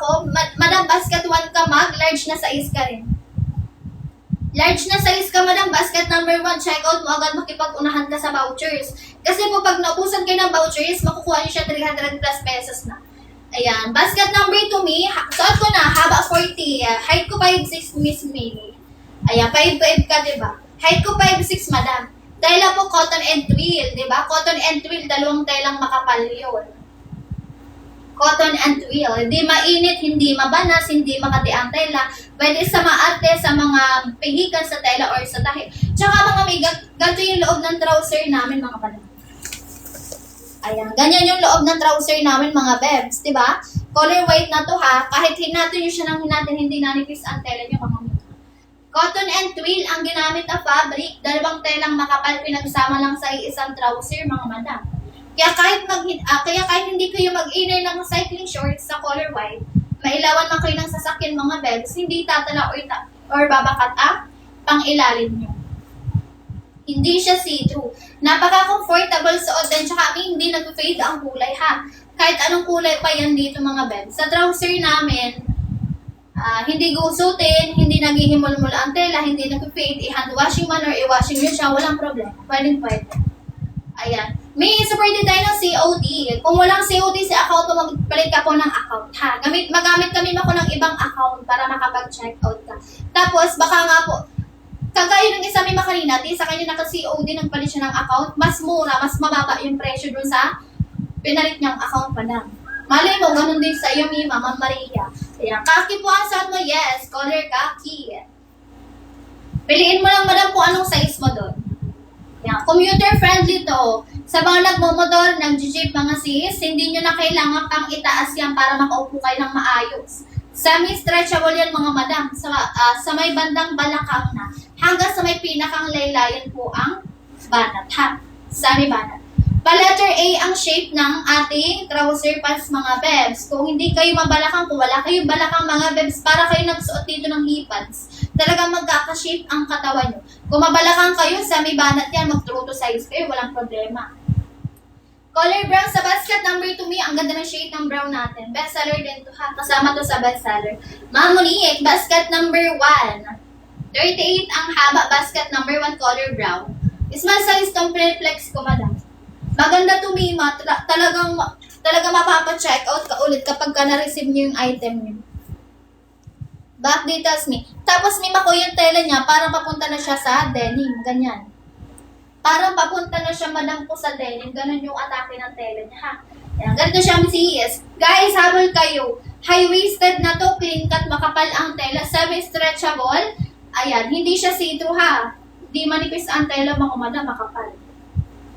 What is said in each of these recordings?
ako, Madam Basket 1 ka large na size ka rin. Large na size ka, Madam Basket number 1, check out mo agad, makipag-unahan ka sa vouchers. Kasi po pag naubusan kayo ng vouchers, makukuha nyo siya 300 plus pesos na. Ayan, basket number 2 me, suot ko na, haba 40, height ko 5'6", Miss Mini. Ayan, 5'5" ka, diba? Height ko 5'6", Madam. Tela po, cotton and twill, diba? Cotton and twill, dalawang telang makapal yun. Cotton and twill. Hindi mainit, hindi mabanas, hindi makati ang tela. Pwede sa maarte, sa mga pihikan sa tela or sa tahi. Tsaka mga may ganito yung loob ng trouser namin, mga Madam. Ayan, ganyan yung loob ng trouser namin, mga bebs, di ba? Color white na to ha. Kahit hinatin nyo siya ng hinatin, hindi nanipis ang tela nyo, mga Madam. Cotton and twill ang ginamit na fabric. Dalawang telang makapal pinagsama lang sa isang trouser, mga Madam. Kaya kahit hindi kayo mag-inay ng cycling shorts sa color white, mailawan man kayo ng sasakyan, mga bebs, hindi tatala or babakat ang pang-ilalim nyo. Hindi siya see-through. Napaka-comfortable suot din, tsaka hindi nag-fade ang kulay ha. Kahit anong kulay pa yan dito, mga bebs. Sa trouser namin, hindi gusutin, hindi naghihimol-mul ang tela, hindi nag-fade, i-hand washing man or i-washing nyo siya, walang problema. Pwede. Ayan. May super design ng COD. Kung walang COD sa account, magpalit ka po ng account ha. Magamit kami ako ng ibang account para makapag-check out ka. Tapos, baka nga po, kagaya ng isa may makanina, di sa kanya naka-COD, nagpalit siya ng account, mas mura, mas mababa yung presyo dun sa pinalit niyang account pa lang. Malay mo, ganun din sa iyo, Ma'am Maria. Ayan, kaki po ang suot mo, yes, color kaki. Piliin mo lang, Madam, kung anong size mo doon. Ayan, commuter-friendly to. Sa mga nagmomotor, nag-jeep, mga sis, hindi nyo na kailangan pang itaas yan para makaupo kayo ng maayos. Semi-stretchable yan, mga Madam, sa may bandang balakang na. Hanggang sa may pinakang laylayan po ang banat, ha? Semi-banat. Pa-letter A ang shape ng ating trouser pants, mga bebs. Kung hindi kayo mabalakang, kung wala kayong balakang, mga bebs, para kayo nagsuot dito ng hipans, talagang magkaka-shape ang katawan nyo. Kung mabalakang kayo, semi-banat yan, mag-true to size kayo, walang problema. Color brown sa basket number 2 me, ang ganda ng shade ng brown natin. Bestseller din to ha, kasama to sa bestseller. Ma'am Monique, basket number 1. 38 ang haba, basket number 1, color brown. Small size tong flex ko, Madam. Maganda to me, talagang mapapa-check out ka ulit kapag ka na-receive nyo yung item nyo. Back details me. Tapos may mako yung tela niya, parang papunta na siya sa denim, ganyan. Parang papunta na siya, Madam, po sa denim. Ganun yung atake ng tela niya, ha? Ayan, ganito siya, CS. Guys, habol kayo. High-waisted na to, clean cut, makapal ang tela, semi-stretchable. Ayan, hindi siya see-through, ha? Hindi manipis ang tela, mga Madam, makapal.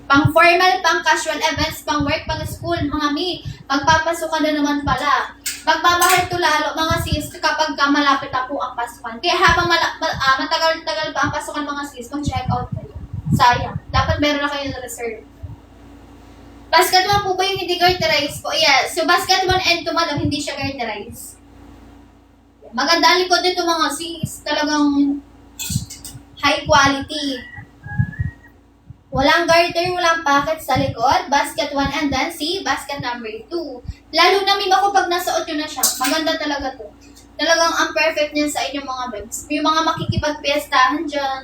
Pang formal, pang casual events, pang work, pang school, mga mi. Magpapasok ka na naman pala. Magmamahal to lalo, mga sis, kapag malapit na po ang pasukan. Kaya habang matagal-tagal pa ang pasukan, mga sis, mag-check out kayo. Sayang. Dapat meron na kayo na reserve. Basket 1 po ba yung hindi garterize po? Yes. So, basket 1 and 2, Madam, hindi siya garterize. Maganda ang likod nito, mga sis. Talagang high quality. Walang garter, walang pocket sa likod. Basket 1 and then basket number 2. Lalo na may ako pag nasuot yun na siya. Maganda talaga to. Talagang ang perfect niyan sa inyong mga babes. Yung mga makikipagpiestahan dyan.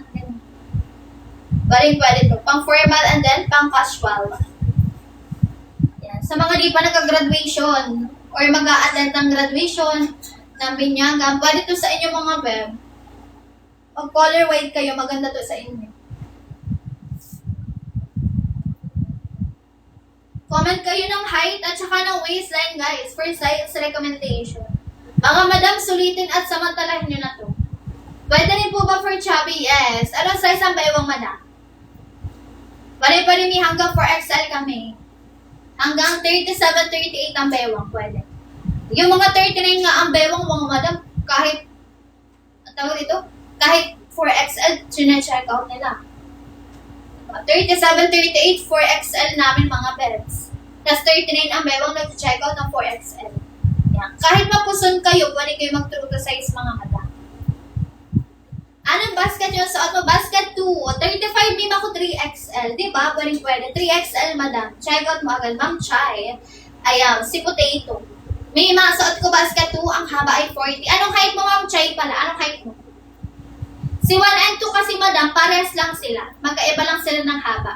Pwede to. Pang formal and then pang casual. Yan. Sa mga di pa nagka-graduation or mag-a-attend ng graduation ng binyagan, pwede to sa inyong mga beb. Pag color white kayo, maganda to sa inyo. Comment kayo ng height at saka ng waistline, guys, for size recommendation. Mga Madam, sulitin at samantalahin nyo na to. Pwede rin po ba for chubby? Yes. Anong size ang bewang, Madam? Pare-pare hanggang 4XL kami. Hanggang 37-38 ang bewang, pwede. Yung mga 39 nga ang bewang, mga Madam, kahit, tawag ito, kahit 4XL, sine-check out nila. 37-38, 4XL namin, mga beds. Tapos 39 ang bewang, nag-check out ng 4XL. Yan. Kahit mapuson kayo, pwede kayo mag-true to size, mga Madam. Anong basket yung suot mo? Basket 2. 35 mim ako 3XL. Diba? Pwede. 3XL, Madam. Check out mo agad, Ma'am Chai. Ayan, si Potato. May masuot ko basket 2. Ang haba ay 40. Anong height mo, Ma'am Chay pala? Anong height mo? Si 1 and 2 kasi, madam, pares lang sila. Magkaiba lang sila ng haba.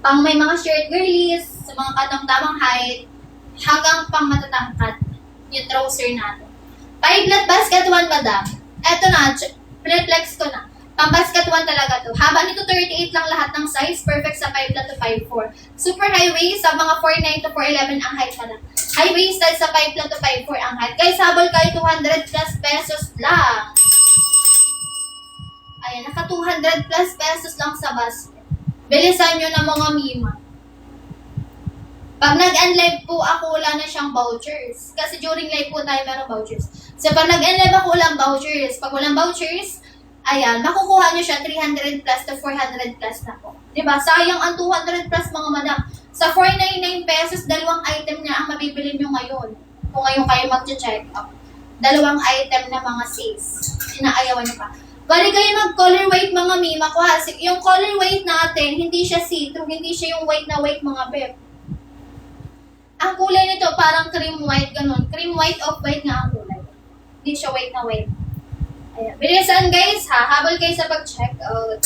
Pang may mga short girlies, sa mga katamtamang height, hanggang pang matatangkad, yung trouser natin. 5 flat basket 1, madam. Eto na, flex ko na. Pang basket 1 talaga to. Haba nito 38 lang lahat ng size, perfect sa 5 flat to 5'4". Super high waist, sa mga 4'9 to 4'11 ang height na lang. High waisted sa 5 flat to 5'4 ang height. Guys, habol kayo 200 plus pesos lang. Ayan, naka 200 plus pesos lang sa basket. Bilisan nyo na mga mima. Pag nag-end live po ako, wala na siyang vouchers. Kasi during live po tayo meron vouchers. So pag nag-end live ako, walang vouchers. Pag walang vouchers, ayan, makukuha nyo siya 300 plus to 400 plus na po. Diba? Sayang ang 200 plus mga madam. Sa 499 pesos, dalawang item na ang mabibili nyo ngayon. Kung ngayon kayo mag-check out. Dalawang item na mga sis. Inaayawan nyo pa. Bali kayo mag-color white mga mima ko ha. Yung color white natin, hindi siya see-through. Hindi siya yung white na white mga beb. Ang kulay nito parang cream white, ganun. Cream white, off-white nga ang kulay. Hindi siya white na white. Ayan. Bilisan guys ha. Habol kayo sa pag-check out.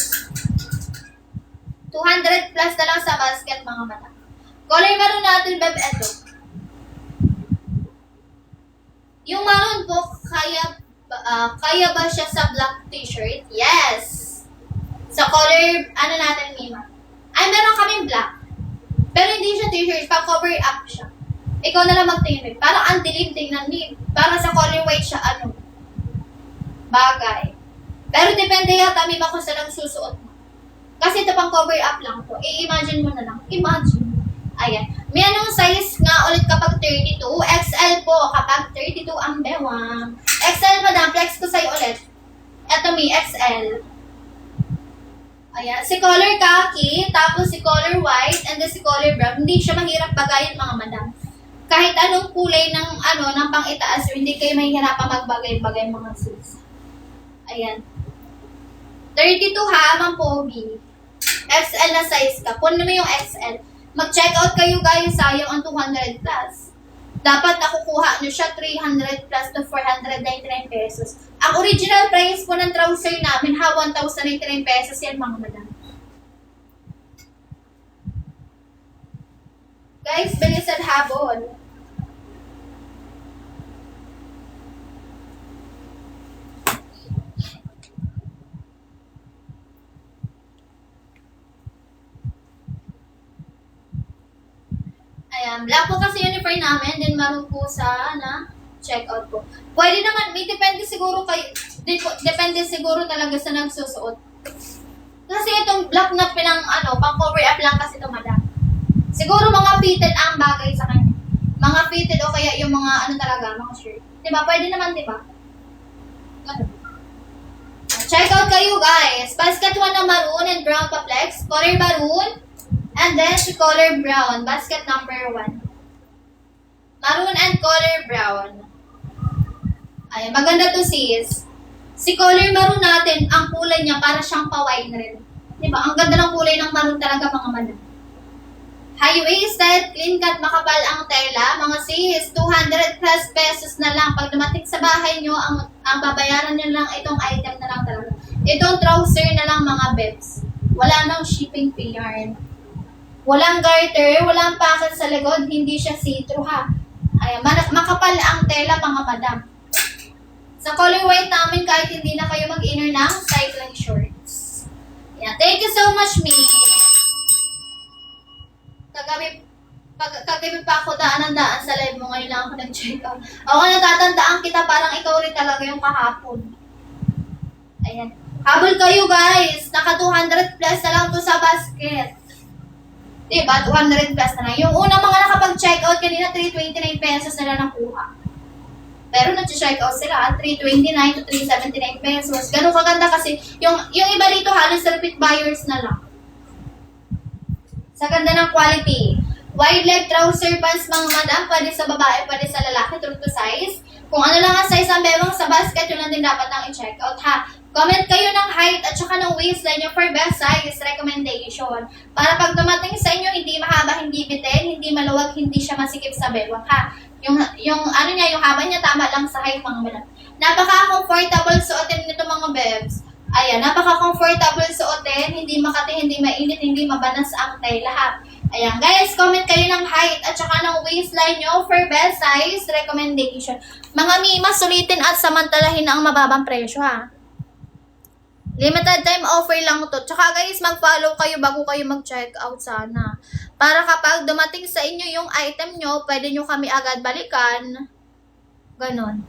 200 plus na lang sa basket mga mata. Color maroon natin, beb, eto. Yung maroon po, kaya ba siya sa black t-shirt? Yes! Sa color, ano natin, Mima? Ay, meron kaming black. Pero hindi siya t-shirt, pa-cover up siya. Ikaw na lang magtingin. Parang ang dilim, tingnan niyo. Para sa color white siya, ano? Bagay. Pero depende yata, Mima, kung saan ang susuot mo. Kasi ito pang cover up lang to. I-imagine mo na lang. Imagine. Ayan. May anong size nga ulit kapag 32? XL po kapag 32 ang bewang. XL, madam. Flex ko sa'yo ulit. Ito may XL. Ayan. Si color khaki, tapos si color white, and then si color brown. Hindi siya mahirap bagayin mga madam. Kahit anong kulay ng ng pang-itaas, hindi kayo mahihirapan magbagay-bagay mga sis. Ayan. 32 ha, Ma'am Pogi. XL na size ka. Puno mo yung XL. Mag-check out kayo guys, sayang ang 200 plus. Dapat nakukuha nyo siya 300 plus to 499 pesos. Ang original price po ng trouser namin, 1,099 pesos yan mga madam. Guys, bilisan habol. Ayan, black po kasi uniform namin, then maroon po sa check-out po. Pwede naman, may depende siguro depende siguro talaga sa nagsusuot. Kasi itong black na pang cover up lang kasi ito madam. Siguro mga fitted ang bagay sa kanya. Mga fitted o kaya yung mga talaga, mga shirt. Diba? Pwede naman, diba? Check out kayo guys. Basket 1 na maroon and brown pa flex. Color maroon. And then, si color brown, basket number 1. Maroon and color brown. Ayan, maganda to sis. Si color maroon natin, ang kulay niya para siyang pa-wine red. Diba? Ang ganda ng kulay ng maroon talaga mga madam. High-waisted, clean cut, makapal ang tela. Mga sis, 200 plus pesos na lang. Pag dumating sa bahay nyo, ang babayaran nyo lang itong item na lang talaga. Itong trouser na lang mga bebs. Wala nang shipping fee yarn. Walang garter, walang packet sa likod, hindi siya see-through ha. Ayan, makapal ang tela mga madam. Sa color white namin, kahit hindi na kayo mag-inner ng cycling shorts. Ayan, thank you so much, Mi. Kagabi pa ako daan sa live mo, ngayon lang ako nag-check out. Ako natatandaan kita, parang ikaw rin talaga yung kahapon. Ayan. Habol kayo guys, naka 200 plus na lang to sa basket. Diba? 200 plus na lang. Yung unang mga nakapag-check out kanina, 329 pesos na lang nakuha. Pero nag-check out sila, 329 to 379 pesos. Ganun kaganda kasi, yung iba dito halos repeat buyers na lang. Sa ganda ng quality. Wide leg trouser pants mga madam, pwede sa babae, pwede sa lalaki, true to size. Kung ano lang ang size ang bewang sa basket, yun lang din dapat ang i-check out ha. Comment kayo ng height at saka ng waistline nyo for best size recommendation. Para pag dumating sa inyo, hindi mahaba, hindi bitin, hindi maluwag, hindi siya masikip sa bewang ha. Yung ano niya, yung haba niya tama lang sa height mga madam. Napaka-comfortable suotin nito mga bebs. Ayan, napaka-comfortable suotin, hindi makati, hindi mainit, hindi mabanas ang lahat. Ayan, guys, comment kayo ng height at saka ng waistline nyo for best size recommendation. Mga mima, sulitin at samantalahin ang mababang presyo ha. Limited time offer lang to. Tsaka guys, mag-follow kayo bago kayo mag-check out sana. Para kapag dumating sa inyo yung item nyo, pwede nyo kami agad balikan. Ganon.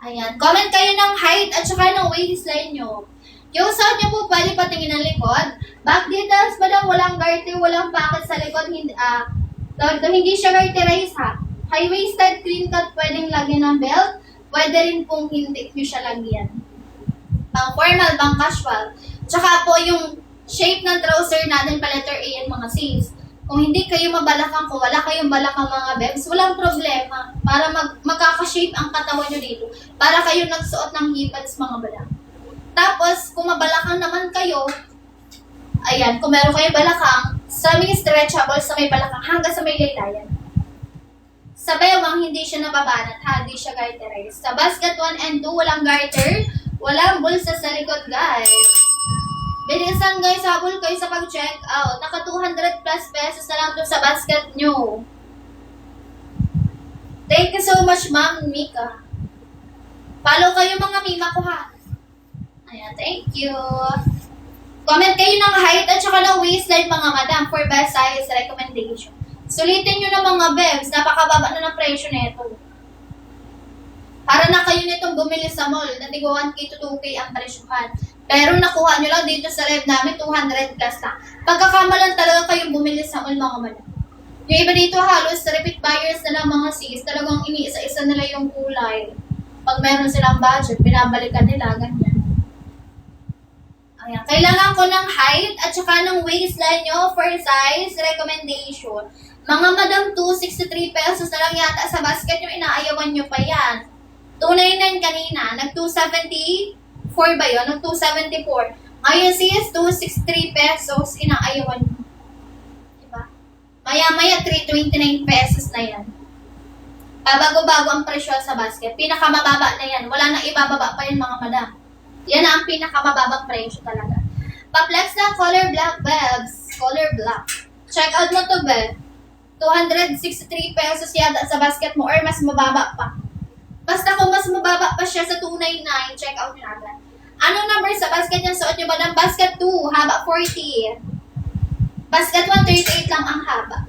Ayan. Comment kayo ng height at saka ng waistline nyo. Yung suot nyo po pwede patingin ng likod. Back details pa lang, walang garter, walang pocket sa likod. Hindi siya garterize ha. High-waisted, clean cut, pwedeng lagyan ng belt. Pwede rin pong hindi nyo siya lagyan. Pang formal, pang casual. Tsaka po yung shape ng trouser natin pa letter A yan mga sis. Kung hindi kayo mabalakang, kung wala kayong balakang mga bebs, walang problema. Para magkaka-shape ang katawan nyo dito. Para kayo nagsuot ng hipads mga balak. Tapos, kung mabalakang naman kayo, ayan, kung meron kayong balakang, sa may stretchable sa may balakang hanggang sa may laylayan. Sa bewang, hindi siya nababanat ha, hindi siya garterized. Sa basket 1 and 2, walang garter, walang bulsa sa likod guys. Bilisan guys, habol kayo sa pag-check out. Naka 200 plus pesos na lang to sa basket nyo. Thank you so much Ma'am Mika. Follow kayo mga mima ko ha. Ayan, thank you. Comment kayo ng height at saka ng waistline mga madam for best size recommendation. Sulitin nyo na mga bebs, napakababa na ng presyo nito. Para na kayo nitong bumili sa mall, na tigo 1K to 2K ang presyohan. Pero nakuha nyo lang dito sa live namin, 200 plus na. Pagkakamalan talaga kayong bumili sa mall mga madam. Yung iba dito halos, repeat buyers na lang mga sis, talagang iniisa-isa nila yung kulay. Pag meron silang budget, binabalikan nila, ganyan. Ayan. Kailangan ko ng height at saka ng waistline nyo for size recommendation. Mga madam, 263 pesos na lang yata sa basket yung inaayawan nyo pa yan. 299 kanina, nag-274 ba yun? Nag-274. Ngayon sis, 263 pesos inaayawan nyo. Diba? Maya-maya, 329 pesos na yan. Pabago-bago ang presyo sa basket. Pinakamababa na yan. Wala nang ibababa pa yan mga madam. Yan ang pinakamababang presyo talaga. Pa-flex ng color black bebs. Color black. Check out mo to, beb. 263 pesos yata sa basket mo or mas mababa pa. Basta kung mas mababa pa siya sa 299, check out nyo agad. Anong number sa basket niya? Suot nyo ba ng basket 2, haba 40. Basket 1, 38 lang ang haba.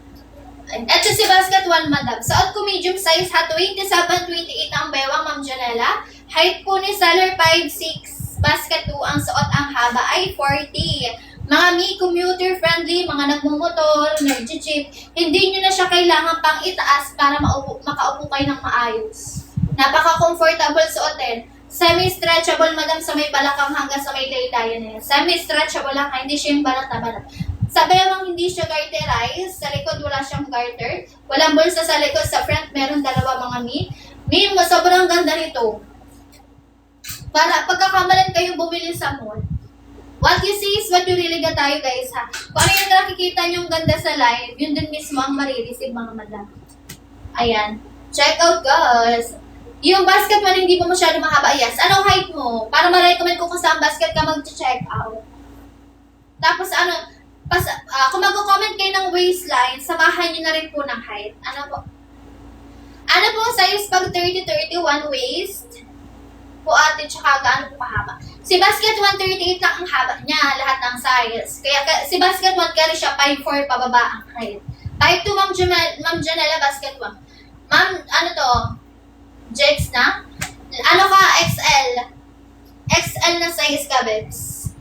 At si basket 1, madam. Suot ko medium size ha, 27-28 ang bewang, Ma'am Janela. Height po ni seller 5'6". Basket 2, ang suot ang haba ay 40. Mga commuter friendly, mga nagmumotor, nag-jeep, hindi nyo na siya kailangan pang itaas para makaupo kayo ng maayos. Napaka-comfortable suotin. Semi-stretchable, madam, sa may balakang hanggang sa may laylayan na yan. Semi-stretchable lang, hindi siya yung balat na balat. Sa bewang, hindi siya garterized. Sa likod, wala siyang garter. Walang bulsa sa likod. Sa front, meron dalawa mga Min, sobrang ganda nito. Para pagkakamalan kayo bumili sa mall. What you see is what you really get tayo guys ha. Kung ano yung nakikita nyong ganda sa live, yun din mismo ang marireceive mga madam. Ayan. Check out guys. Yung basket mo hindi mo masyado mahaba. Yes. Anong height mo? Para ma-recommend ko kung saan basket ka mag-check out. Tapos kung mag-comment kayo ng waistline, samahan nyo na rin po ng height. Ano po size pag 30-31 waist? Po ate, tsaka gaano po kahaba. Si basket 138 lang ang haba niya, lahat ng size. Kaya si basket 1 carry siya 5'4" pababa ang height. 5'2" Ma'am Janela, basket 1. Ma'am, ano to? Jex na? Ano ka, XL? XL na size ka, Bebs.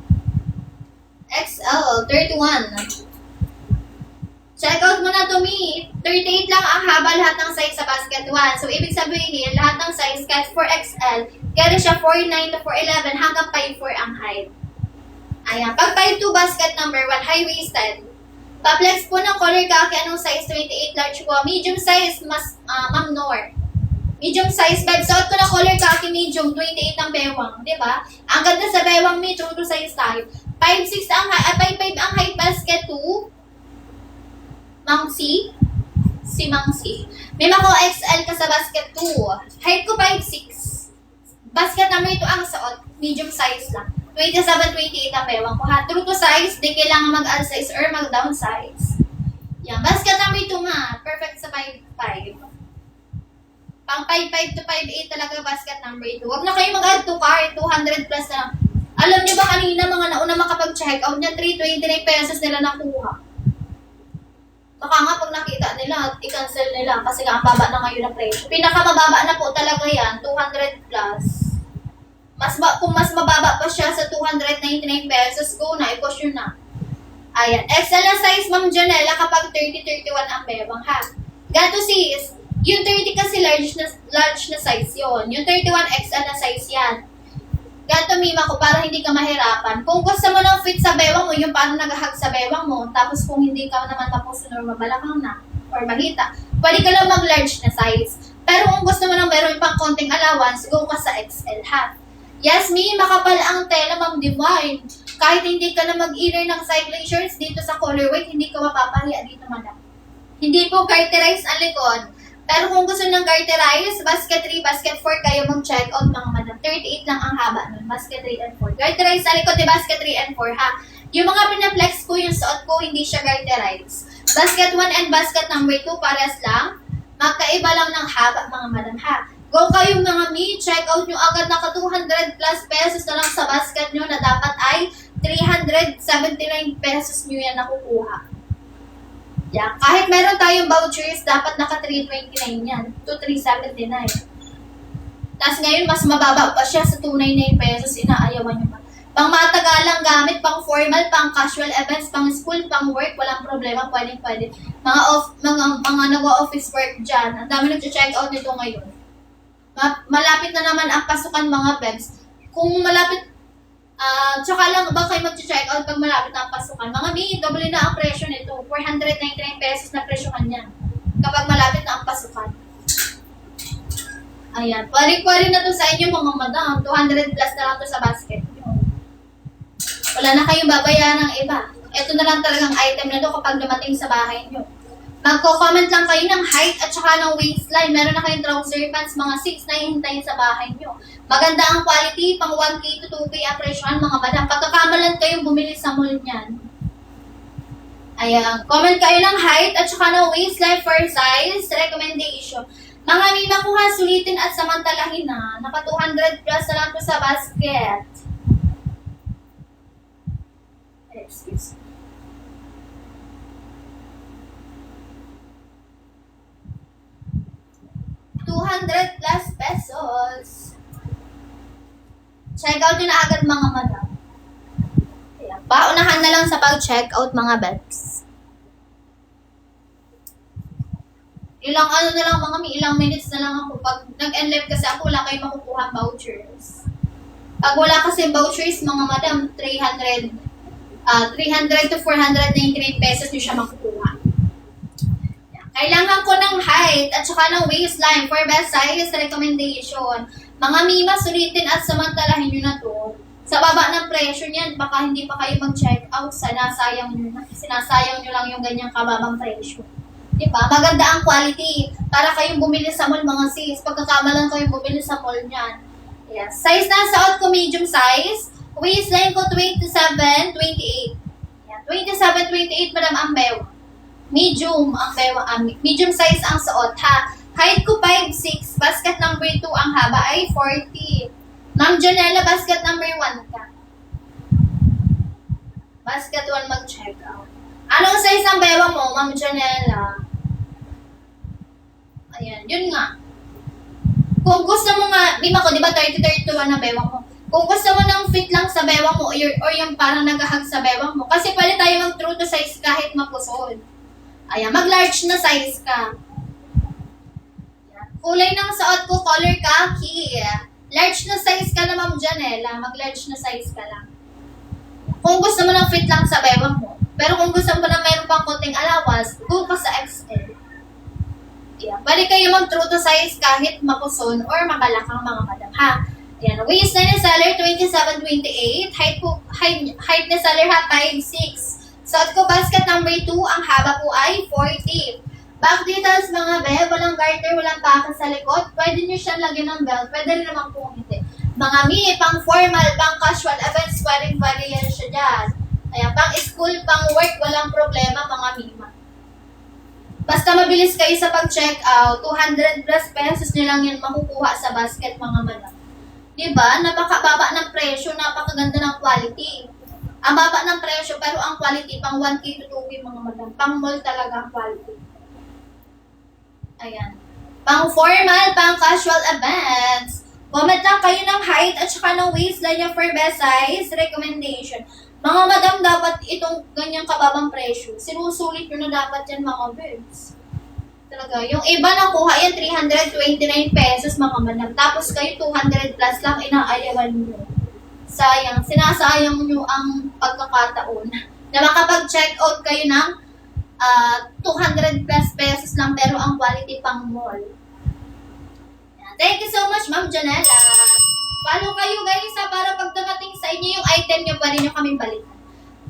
XL, 31. Check out mo na to, me. 38 lang ang haba lahat ng size sa basket 1. So, ibig sabihin, lahat ng size kahit 4XL, carry siya 4'9" to 4'11" hanggang 5'4" ang height. Ayan. Pag 5'2" basket number 1, high-waisted. Pa-flex po ng color khaki, anong size? 28 large po. Medium size, Ma'am Nor. Medium size, babe. Suot ko na color khaki, medium, 28 ang bewang. Diba? Ang ganda sa bewang, me, true to size tayo. 5'6" ang height, 5'5" ang height basket 2. Ma'am C. si Mang C. May mako XL ka sa basket 2. Height ko 5'6". Basket number 2 ang suot. Medium size lang. 27-28 ang bewang ko ha. True to size, di kailangan mag-add size or mag-down size. Yan. Basket number 2 nga. Perfect sa 5'5". Pang 5'5 to 5'8 talaga basket number 2. Huwag na kayo mag-add to cart. 200 plus na lang. Alam niyo ba kanina mga nauna makapag-check out niya, 329 pesos nila nakuha. Baka nga pag nakita nila, i-cancel nila kasi nga ang baba na ngayon ng presyo. Pinakamababa na po talaga yan, 200 plus. Kung mas mababa pa siya sa 299 pesos, go na, i-push yun na. Ayan, XL na size, Ma'am Janela, kapag 30-31 ang bewang ha. Gato sis, yung 30 kasi large na size yon. Yung 31 XL na size yan. Gato mima ko para hindi ka mahirapan. Kung gusto mo ng fit sa bewang mo, yung paano nag-hug sa bewang mo, tapos kung hindi ka naman tapos or mabalakang na, or malita, pwede ka lang mag-large na size. Pero kung gusto mo ng meron pang konting allowance, go ka sa XL ha. Yes, Mi, makapal ang tela, Ma'am Divine. Kahit hindi ka na mag-inner ng cycling shorts dito sa colorway, hindi ka mapapahiya dito, madam. Hindi po garterize ang likod. Pero kung gusto ng garterize, basket 3, basket 4, kayo mag-check out mga madam. 38 lang ang haba nun, basket 3 and 4. Garterize sa likod, basket 3 and 4 ha. Yung mga pinaflex ko, yung suot ko, hindi siya garterize. Basket 1 and basket number 2, pares lang. Magkaiba lang ng haba mga madam ha. Go kayong mga mi, check out nyo agad naka 200 plus pesos na lang sa basket nyo na dapat ay 379 pesos nyo yan nakukuha. Yeah. Kahit meron tayong vouchers, dapat naka 329 yan. To 379. Tapos ngayon, mas mababa pa siya sa 299 pesos. Inaayawan nyo pa. Pang matagalang gamit, pang formal, pang casual events, pang school, pang work, walang problema. Pwede. Mga nag-office work dyan. Ang dami nag-check out nito ngayon. Malapit na naman ang pasukan mga bebs. Kung malapit, tsaka lang ba kayo mag-check out pag malapit na ang pasukan? Mga mi, doble na ang presyo nito. 499 pesos na presyohan yan. Kapag malapit na ang pasukan. Ayan. Pwede na to sa inyo mga madam. 200 plus na lang to sa basket. Wala na kayong babayaran ng iba. Ito na lang talagang item na to kapag dumating sa bahay nyo. Magko-comment lang kayo ng height at saka ng waistline. Meron na kayong trouser pants, mga 6 na hihintayin sa bahay nyo. Maganda ang quality, pang 1K to 2K ang presyohan mga madam. Pagkakamalan kayong bumili sa mall niyan. Ayan, comment kayo ng height at saka ng waistline for size, recommendation. Mga mima ko ha, sulitin at samantalahin na. Naka 200 plus na lang to sa basket. Excuse me. $200 plus pesos. Check out yun na agad mga madam. Ayan. Paunahan na lang sa pag-check out mga bets. Ilang ilang minutes na lang ako. Pag nag-enlive kasi ako, wala kayong makukuha vouchers. Pag wala kasi vouchers, mga madam, 300 to 499 pesos nyo siya makukuha. Kailangan ko ng height at saka ng waistline for best size recommendation. Mga mima, sulitin at samantalahin nyo na to. Sa baba ng presyo niyan, baka hindi pa kayo mag-check out. Sinasayang nyo lang yung ganyang kababang presyo. Diba? Maganda ang quality. Para kayong bumili sa mall mga sis. Pagkakamalan kayong bumili sa mall niyan. Yeah. Size na sa ko medium size. Waistline ko 27-28. Yeah. 27-28 madam ang bewa. Medium ang bewa. Medium size ang suot ha. Height ko 5'6". Basket number 2 ang haba ay 40. Ma'am Janela, basket number 1 ka. Basket 1 mag-check out. Anong size ang bewa mo, Ma'am Janela? Ayan, yun nga. Kung gusto mo nga, di ba ko, di ba 30-31 ang bewang mo? Kung gusto mo ng fit lang sa bewang mo or yung parang nag-hug sa bewang mo, kasi pwede tayo mag-true to size kahit mapusod. Ayan, mag-large na size ka. Ayan. Kulay ng suot ko, color khaki. Large na size ka na, Ma'am Janela. Mag-large na size ka lang. Kung gusto mo ng fit lang sa bewang mo. Pero kung gusto mo na mayroon pang konting allowance, go ka sa XL. Ayan. Pwede kayo mag-true to size kahit mapuson or mabalakang mga madam, ha? Ayan. Waistline ni seller, 27-28. Height ni seller ha, 5'6". Suot ko basket number 2, ang haba po ay 40. Back details mga be, walang garter, walang paka sa likod. Pwede nyo siya lagyan ng belt, pwede rin naman po hindi. Mga mi, pang formal, pang casual events, pwede yan siya dyan. Kaya pang school, pang work, walang problema mga mima. Basta mabilis kayo sa pag-check out, 200 plus pesos nyo lang yan makukuha sa basket mga madam. Diba? Napakababa ng presyo, napakaganda ng quality. Ang baba ng presyo, pero ang quality, pang 1K to 2K mga madam. Pang mall talaga ang quality. Ayan. Pang formal, pang casual events. Comment lang kayo ng height at saka ng waistline niya for best size recommendation. Mga madam, dapat itong ganyang kababang presyo. Sinusulit nyo na dapat yan mga birds. Talaga. Yung iba nakuha yan 329 pesos mga madam. Tapos kayo 200 plus lang inaayawan nyo. Sayang. Sinasayang nyo ang pagkakataon na makapag-check out kayo ng 200 plus pesos lang pero ang quality pang mall. Thank you so much, Ma'am Janela. Follow kayo guys para pag dumating sa inyo yung item nyo, pwede nyo kaming balikan.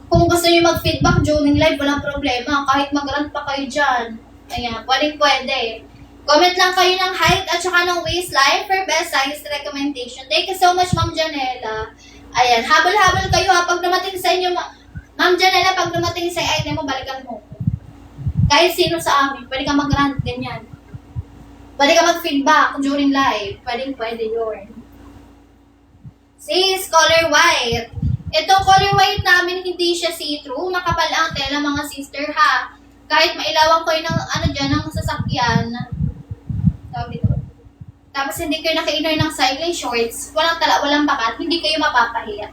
Kung gusto nyo mag-feedback during live, walang problema. Kahit mag-rant pa kayo dyan. Ayan, pwede. Comment lang kayo ng height at saka ng waistline for best size recommendation. Thank you so much, Ma'am Janela. Ayan, habol-habol kayo ha. Pag dumating sa inyo, Ma'am Janela, pag dumating sa item mo, balikan mo. Kahit sino sa amin, pwede ka mag-rant, ganyan. Pwede ka mag-feedback during live. Pwede yun. Sis, color white. Itong color white namin, hindi siya see-through. Makapal ang tela, mga sister, ha. Kahit mailawan ko ng, ng sasakyan. Tawag dito. Tapos hindi kayo naka-inner ng cycling shorts. Walang bakat. Hindi kayo mapapahiya.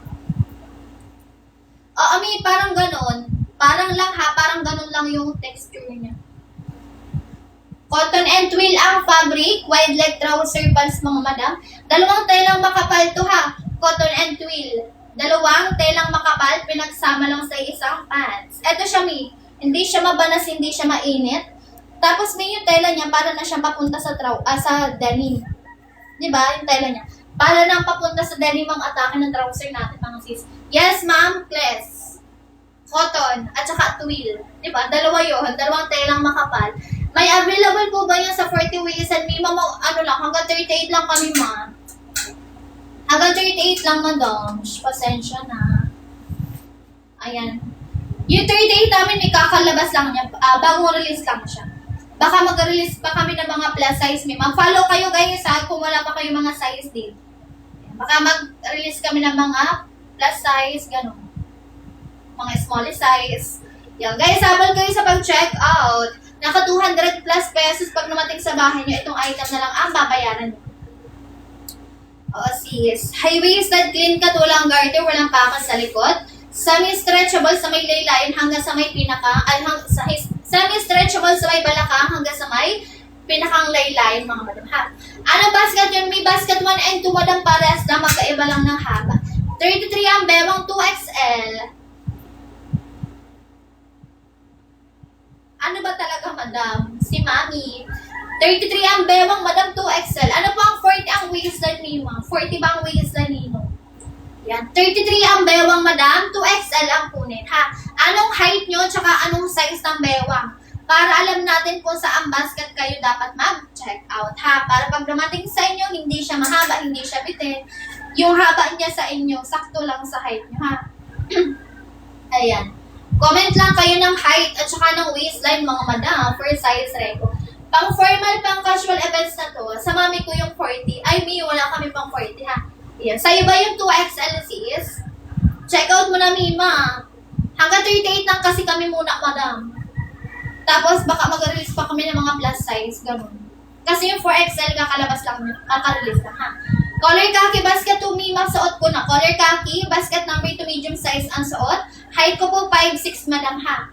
Ami, parang ganon. Parang ganon lang yung texture niya. Cotton and twill ang fabric, wide leg trouser pants mga madam. Dalawang telang makapal to ha. Cotton and twill. Dalawang telang makapal, pinagsama lang sa isang pants. Eto siya hindi siya mabanas, hindi siya mainit. Tapos may yung tela niya para na siyang papunta sa denim. Diba? Yung tela niya. Para nang papunta sa denim ang atake ng trouser natin mga sis. Yes ma'am, Kles. Cotton, at saka twill. Diba? Dalawa yun. Dalawang telang makapal. May available po ba yan sa 40 ways and may hanggang 38 lang kami ma. Hanggang 38 lang madam. Pasensya na. Ayan. Yung 38 namin may kakalabas lang niya. Bagong release lang siya. Baka mag-release pa kami ng mga plus size may. Mag-follow kayo guys ha kung wala pa kayo mga size din. Baka mag-release kami ng mga plus size, ganun. Mga small size. Yan. Guys, habang kayo sa pag-check out, naka 200 plus pesos pag namating sa bahay nyo, itong item na lang ang babayaran nyo. Sis. High-waisted, clean cut, walang garter, walang pakas sa likod. Semi-stretchable sa may laylayan hanggang sa may semi-stretchable sa may balakang hanggang sa may pinakang laylayan, mga madam ha. Anong basket yun? May basket 1 and 2, madam, parehas na magkaiba lang ng haba. 33 ang bewang 2XL. Ano ba talaga, madam? Si Mami. 33 ang bewang, madam, 2XL. Ano po ang 40 ang waistline niyo, ma'am? 40 ba ang waistline niyo? Yan. 33 ang bewang, madam, 2XL ang kunin, ha? Anong height nyo, tsaka anong size ng bewang? Para alam natin kung saan basket kayo dapat mag-check out, ha? Para pag dumating sa inyo, hindi siya mahaba, hindi siya bitin. Yung haba niya sa inyo, sakto lang sa height nyo, ha? Ayan. Comment lang kayo ng height at saka ng waistline mga madam for size reco. Pang formal, pang casual events na to, sa mami ko yung 40. Ay, mi, wala kami pang 40 ha. Yan. Sa'yo ba yung 2XL sis? Check out mo na, Mima. Hanggang 38 lang kasi kami muna, madam. Tapos baka mag-release pa kami ng mga plus size, ganun. Kasi yung 4XL kakalabas lang, kakarelease lang ha. Color khaki basket 2 Mima, suot ko na. Color khaki, basket number 2 medium size ang suot. Height ko po 5'6", madam ha.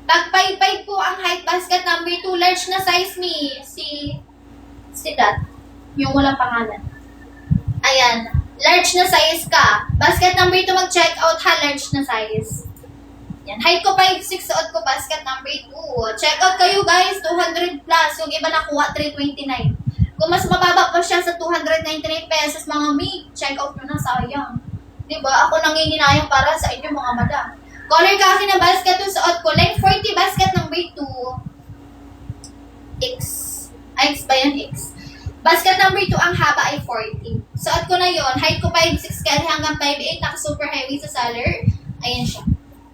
Pag 5'5" po ang height basket number 2, large na size ni si Dat. Yung walang pangalan. Ayan. Large na size ka. Basket number 2 mag-check out ha, large na size. Yan. Height ko 5'6", suot ko basket number 2. Check out kayo guys, 200 plus. Yung iba nakuha 329. Kung mas mababa pa siya sa 299 pesos mga mi, check out nyo na, sayang. Diba? Ako nanginginayang para sa inyo mga madam. Color khaki na basket 2 suot ko. Length 40, basket number 2. X. Ay, X ba yan? X. Basket number 2, ang haba ay 40. Suot ko na yon. Height ko 5'6", carry hanggang 5'8", naka super heavy sa seller. Ayan siya.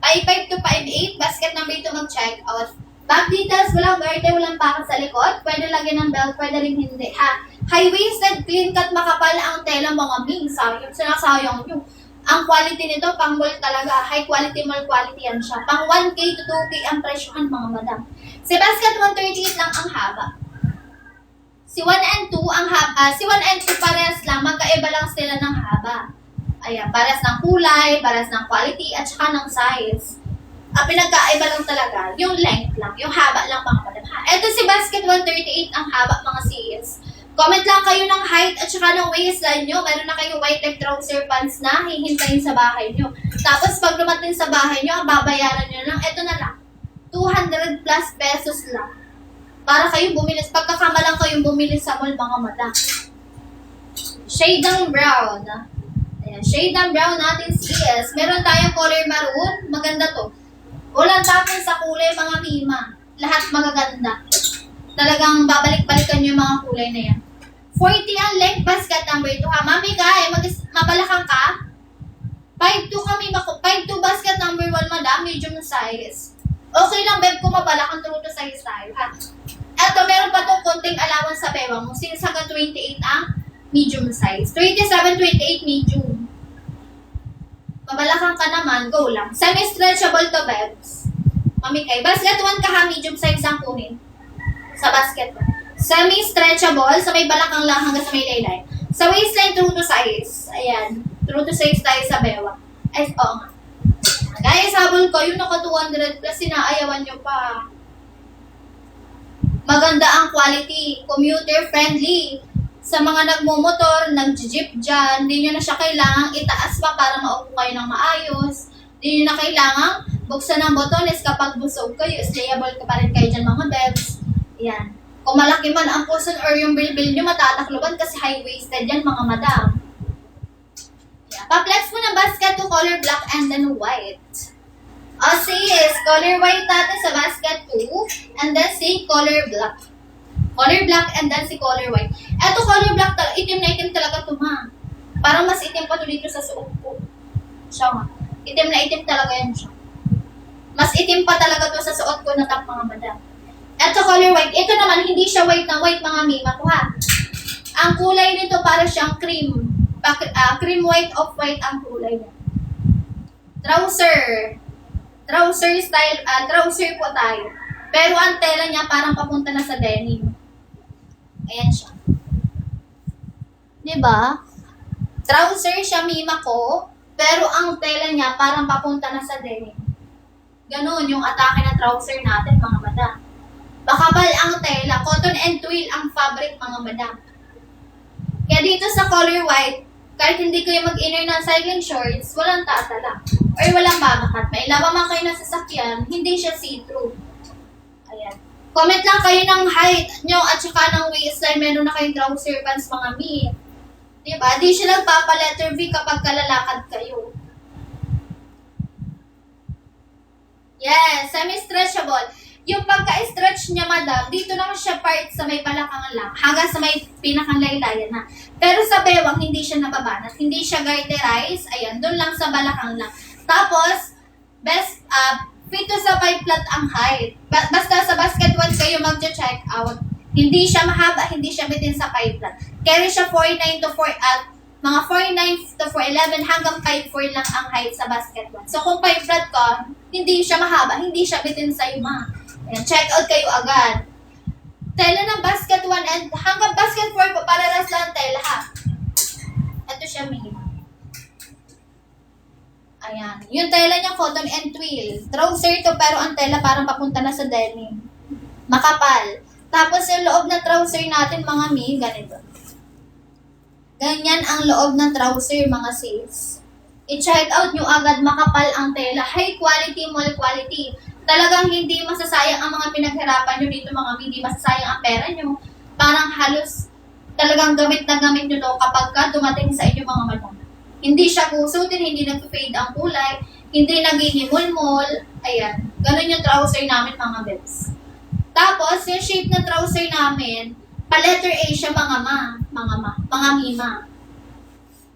5'5 to 5'8", basket number 2 mag-check out. Back details, walang garter, walang pakat sa likod. Pwede lagyan ng belt, pwede rin hindi. Ha? High-waisted, clean cut, makapal ang tela mga ming. Sayang, sinasayang nyo. Ang quality nito, pang mall talaga. High quality, mall quality yan siya. Pang 1K to 2K ang presyohan mga madam. Si basket 138 lang ang haba. Si 1 and 2 ang haba. Si 1 and 2 parehas lang, magkaiba lang sila ng haba. Ayan, parehas ng kulay, parehas ng quality, at saka ng size. Ang pinagkaiba lang talaga, yung length lang, yung haba lang mga madam. Ito si basket 138 ang haba mga sis. Comment lang kayo ng height at saka ng waistline nyo. Meron na kayong white leg trouser pants na hihintayin sa bahay nyo. Tapos pag dumating sa bahay nyo, ang babayaran nyo lang, ito na lang. 200 plus pesos lang. Para kayo bumili, pagkakamalang kayong bumili sa mall mga madam. Shade ng brown. Ayan, shade ng brown natin sis. Meron tayong color maroon. Maganda to. Walang tapon sa kulay mga mima. Lahat magaganda. Talagang babalik-balikan yung mga kulay na yan. 40 ang length basket number 2 ha. Mami ka, mabalakang ka. 5'2 kami, 5'2 basket number 1 madam, medium size. Okay lang, beb, kung mabalakang true to size tayo ha. Eto, meron pa itong konting allowance sa bewang mo. Since hanggang 28 ang medium size. 27, 28 medium. Mabalakang ka naman, go lang. Semi-stretchable to, bebs. Mami kay, basket 1 ka ha, medium size ang kunin. Sa basket 1. Semi-stretchable, sa may balakang lang hanggang sa may laylay. Sa waistline, true to size. Ayan, true to size tayo sa bewa. Ay, oo nga. Guys, habol ko, yung naka 200 plus, sinaayawan nyo pa. Maganda ang quality, commuter friendly. Sa mga nagmumotor, nag-jeep dyan, hindi nyo na siya kailangang itaas pa para maupo kayo ng maayos. Hindi nyo na kailangang buksan ng botones kapag busog kayo. Slayable ka pa rin kayo dyan mga bebs. Yan. Kung malaki man ang puson or yung bilbil nyo, matatakloban kasi high-waisted yan mga madam. Yan. Pa-flex mo ng basket to color black and then white. Sis, color white natin sa basket 2 and then si color black. Color black and then si color white. Eto color black, itim na itim talaga ito ha. Parang mas itim pa ito dito sa suot ko. Siya nga. Itim na itim talaga yan siya. Mas itim pa talaga ito sa suot ko na top mga madam. Eto color white. Ito naman, hindi siya white na white mga mima ko ha. Ang kulay nito para siyang cream. Cream white, off-white ang kulay niya. Trouser. Trouser style, trouser po tayo. Pero ang tela niya parang papunta na sa denim. Ayan siya. Diba? Trouser siya, mima ko. Pero ang tela niya parang papunta na sa denim. Ganon yung atake ng trouser natin, mga madam. Bakabal ang tela. Cotton and twill ang fabric, mga madam. Kaya dito sa color white, kahit hindi kayo mag-inner ng cycling shorts, walang taatala. Or walang babakat. May ilawa man kayo ng sasakyan, hindi siya see-through. Ayan. Comment lang kayo ng height nyo at saka ng waistline. Meron na kayong trouser pants mga mi. Diba? Di siya nagpapa-letter V kapag kalalakad kayo. Yes, semi-stretchable. Yung pagka-stretch niya, madam, dito naman siya part sa may balakang lang, hanggang sa may pinakang laylayan na. Pero sa bewang, hindi siya nababanat. Hindi siya garterize. Ayan, doon lang sa balakang lang. Tapos, best, fit to sa 5 flat ang height. Basta sa basket 1 kayo mag-check out. Hindi siya mahaba, hindi siya bitin sa 5 flat. Carry siya 4'9 to 4, mga 4'9 to 4'11 hanggang 5'4 lang ang height sa basket 1. So kung 5 flat ka, hindi siya mahaba, hindi siya bitin sa ima. Ayan, check out kayo agad. Tela ng basket 1 and hanggang basket 4 po, pararas lang tela ha. Ito siya minimum. Ayan. Yung tela niya, cotton and twill. Trouser to, pero ang tela parang papunta na sa denim. Makapal. Tapos yung loob ng trouser natin, mga mi, ganito. Ganyan ang loob ng trouser, mga sis. I-check out nyo agad, makapal ang tela. High quality, mall quality. Talagang hindi masasayang ang mga pinaghirapan nyo dito, mga mi. Hindi masasayang ang pera nyo. Parang halos talagang gamit na gamit nyo to kapag ka dumating sa inyo, mga madam. Hindi siya kusutin, hindi nag-fade ang kulay, Hindi naghinimulmol. Ayan. Ganun yung trouser namin, mga bebs. Tapos, yung shape ng trouser namin, pa-letter A siya, mga mima.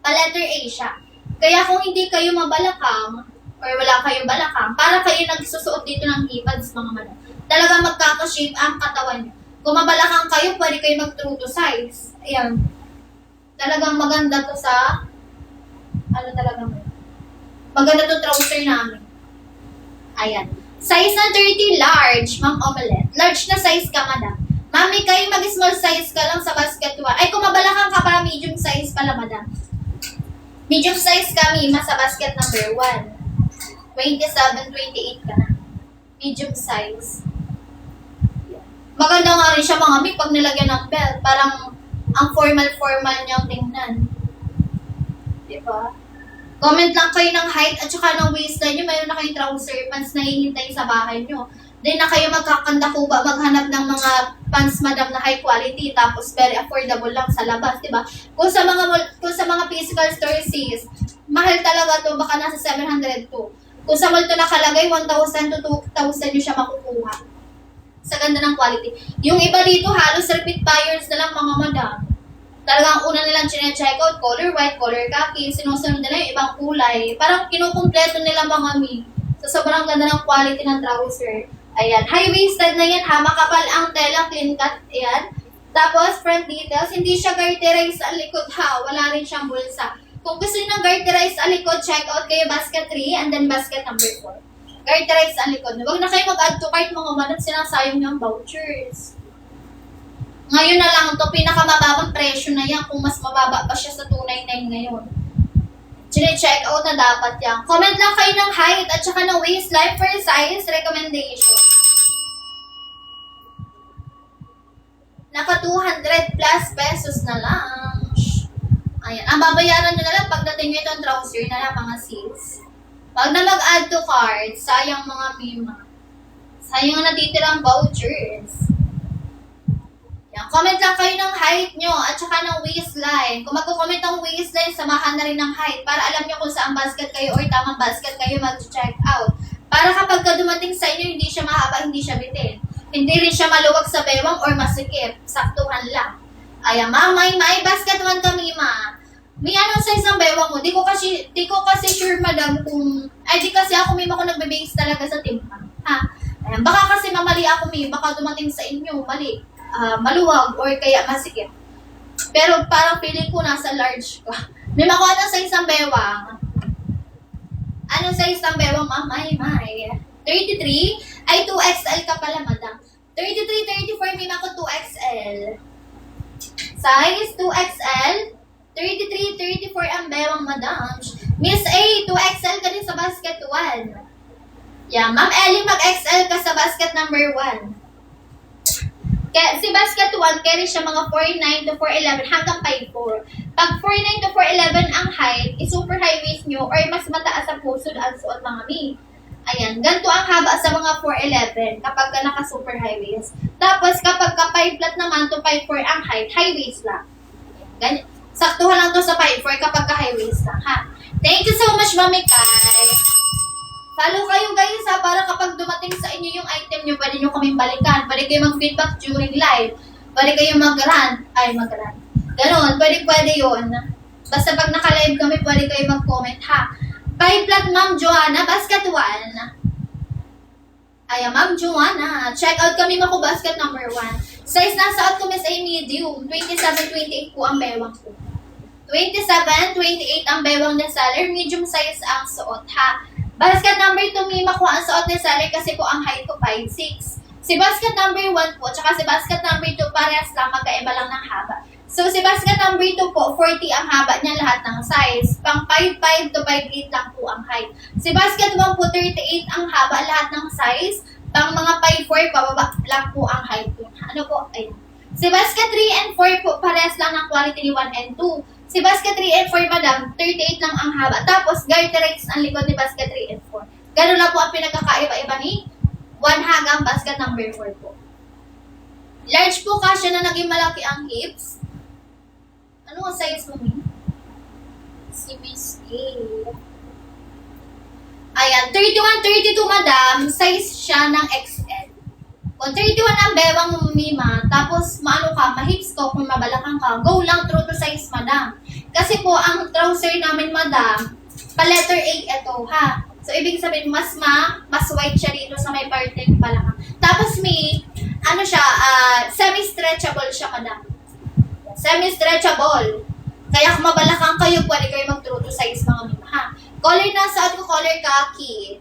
Pa-letter A siya. Kaya kung hindi kayo mabalakang, or wala kayong balakang, para kayo nagsusuot dito ng hipads, mga madam. Talagang magkaka-shape ang katawan nyo. Kung mabalakang kayo, pwede kayo mag-true to size. Ayan. Talagang maganda to sa, maganda to trouser namin. Ayan. Size na 30, large, Ma'am Omelette. Large na size ka, madam. Mami, kayo mag-small size ka lang sa basket 1. Ay, kung mabalakang ka para medium size pala, madam. Medium size ka, Mima, sa basket number 1. 27, 28 ka na. Medium size. Maganda nga rin siya, mga Mi, pag nilagyan ng belt. Parang ang formal-formal niyang tingnan. Diba? Comment lang kayo ng height at saka ng waistline nyo. Mayroon na kayong trouser pants na hihintay sa bahay nyo. Then na kayo magkakandakuba, maghanap ng mga pants, madam, na high quality. Tapos very affordable lang sa labas, diba? Kung sa mga physical stores, sis, mahal talaga to. Baka nasa 700 to. Kung sa mall to nakalagay, 1,000 to 2,000 nyo siya makukuha. Sa ganda ng quality. Yung iba dito, halos repeat buyers na lang, mga madam. Talagang una nilang chine-check out, color white, color khaki, sinusunod nila yung ibang kulay. Parang kinukumpleto nila, mga mi. So, sobrang ganda ng quality ng trouser. Ayan, high-waisted na yan, ha. Makapal ang tela, clean cut, ayan. Tapos, front details, hindi siya garterize sa likod, ha. Wala rin siyang bulsa. Kung gusto nyo ng garterize sa likod, check out kayo basket 3 and then basket number 4. Garterize ang likod. Huwag na kayo mag-add to cart, mga madam, sinasayang nyo ang vouchers. Ngayon na lang to, pinakamababang presyo na yan kung mas mababa pa siya sa 299 ngayon. Chine-check out na dapat yan. Comment lang kayo ng height at saka ng waistline for size recommendation. Naka 200 plus pesos na lang. Ayan. Ang babayaran nyo na lang pagdating nyo itong trouser na lang, mga sis. Pag na mag-add to cart, sayang, mga mima. Sayang ang natitirang vouchers. Yan. Comment lang kayo ng height nyo at saka ng waistline. Kung magko-comment ng waistline, samahan na rin ng height para alam nyo kung saan basket kayo or tamang basket kayo mag-check out. Para kapag ka dumating sa inyo, hindi siya mahaba, hindi siya bitin. Hindi rin siya maluwag sa bewang or masikip. Saktuhan lang. Ayan, may basket 1 ka, mima. May anong size ng bewang mo? Di ko kasi sure, madam, kung... Ay, di kasi ako, may ako nagbe-base talaga sa timpang. Ha? Ayan, baka kasi mamali ako, may baka dumating sa inyo, mali. Maluwag or kaya masikip. Pero parang feeling ko nasa large ko. May makuha ng size ng bewang. Anong size ng bewang, ma'am? May. 33? Ay, 2XL ka pala, madam. 33, 34, may mako 2XL. Size 2XL. 33, 34 ang bewang, madam. Miss A, 2XL ka din sa basket 1. Yeah, Ma'am Ellie, mag-XL ka sa basket number 1. Kaya, si basket 1, carry siya mga 4'9 to 4'11 hanggang 5'4. Pag 4'9 to 4'11 ang height, super high waist nyo or mas mataas ang pusod ang suot, mga mi. Ayan, ganito ang haba sa mga 4'11 kapag ka naka-super high waist. Tapos, kapag ka 5 flat naman to 5'4 ang height, high waist lang. Ganyan. Saktuhan lang to sa 5'4 kapag ka-high waist lang, ha? Thank you so much, Mami Kai. Follow kayo, guys, ha? Para kapag dumating sa inyo yung item nyo, pwede nyo kaming balikan. Pwede kayo mag-feedback during live. Pwede kayo mag-rant. Ganon, pwede yun. Basta pag naka-live kami, pwede kayo mag-comment, ha? 5 flat, Ma'am Joanna, basket 1. Ayan, Ma'am Joanna. Check out kami, mako basket number 1. Size na suot ko, Miss A, medium. 27, 28 po ang bewang ko. 27, 28 ang bewang ni seller. Medium size ang suot, ha. Basket number 2, may makuha ang suot ni seller kasi po ang height ko 5'6". Si basket number 1 po, tsaka si basket number 2, parehas lang, magkaiba lang ng haba. So, si basket number 2 po, 40 ang haba niya lahat ng size. Pang 5'5 to 5'8 lang po ang height. Si basket 1 po, 38 ang haba lahat ng size. Pang mga 5'4, pababa lang po ang height po. Ano po? Ayun. Si basket 3 and 4 po, parehas lang ng quality ni 1 and 2. Si basket 3 and 4, madam, 38 lang ang haba. Tapos, garterize ang likod ni basket 3 and 4. Ganun lang po ang pinagkakaiba-iba ni 1 hanggang basket number 4 po. Large po kasi na naging malaki ang hips. Ano ang size mo, Mi? Si Miss A. Ayan, 31, 32, madam, size siya ng XL. Kung 31 ang bewang mo, Mima, tapos maano ka, mahips ko, kung mabalakang ka, go lang true to size, madam. Kasi po, ang trouser namin, madam, pa letter A ito, ha. So, ibig sabihin, mas white siya dito sa may parte ng balakang. Tapos may, ano siya, semi-stretchable siya, madam. Semi-stretchable. Kaya kung mabalakang kayo, pwede kayo mag-true to size, mga Mima, ha. Color na sa ko, color khaki.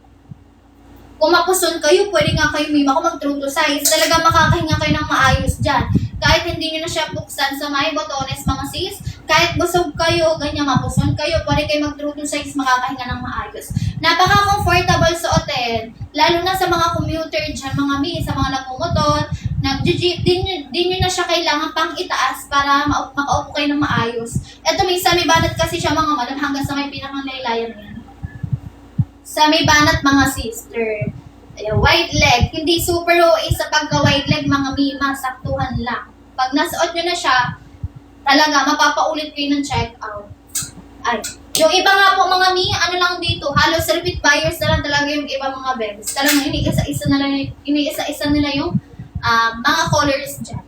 Kung mapuson kayo, pwede nga kayo, Mima, kung mag-true to size. Talaga makakahinga kayo ng maayos dyan. Kahit hindi nyo na siya buksan sa may botones, mga sis, kahit busog kayo, ganyan, mapuson kayo, pwede kayo mag-true to size, makakahinga ng maayos. Napaka-comfortable suotin, lalo na sa mga commuter dyan, mga mi, sa mga nagmumotor, nag-jeep, di nyo na siya kailangan pang itaas para makaupo kayo ng maayos. Ito, minsan may banat kasi siya, mga madam, hanggang sa may pinakang laylayan yan. Sa may banat, mga sister. Ayan, wide leg. Hindi super OA sa pagka-wide leg, mga Mima, saktuhan lang. Pag nasuot nyo na siya, talaga, mapapaulit kayo ng check-out. Ay. Yung iba nga po, mga Mi, ano lang dito, halos repeat buyers na lang talaga yung iba mga bebs. Talagang iniisa-isa nila yung mga colors dyan.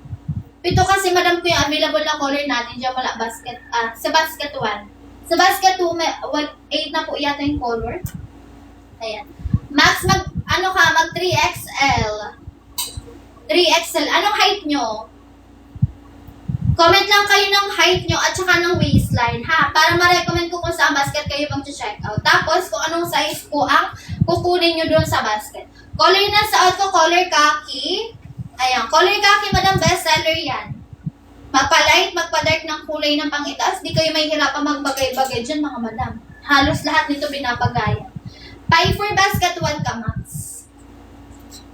Ito kasi, madam ko yung available na color natin dyan, wala basket, sa basket 1. Sa basket 2, 8 na po yata yung color. Ayan. Max, mag 3XL. 3XL. Anong height nyo? Comment lang kayo ng height nyo at saka ng waistline, ha? Para ma-recommend ko kung saan basket kayo mag-check out. Tapos, kung anong size po ang kukunin nyo doon sa basket. Color na sa ko, color khaki. Ayan. Color khaki, madam, bestseller yan. Magpa-light, magpa-dark ng kulay ng pangitaas. Di kayo may hirapan magbagay-bagay dyan, mga madam. Halos lahat nito binapagaya. Pi 4 basket 1 ka, Max.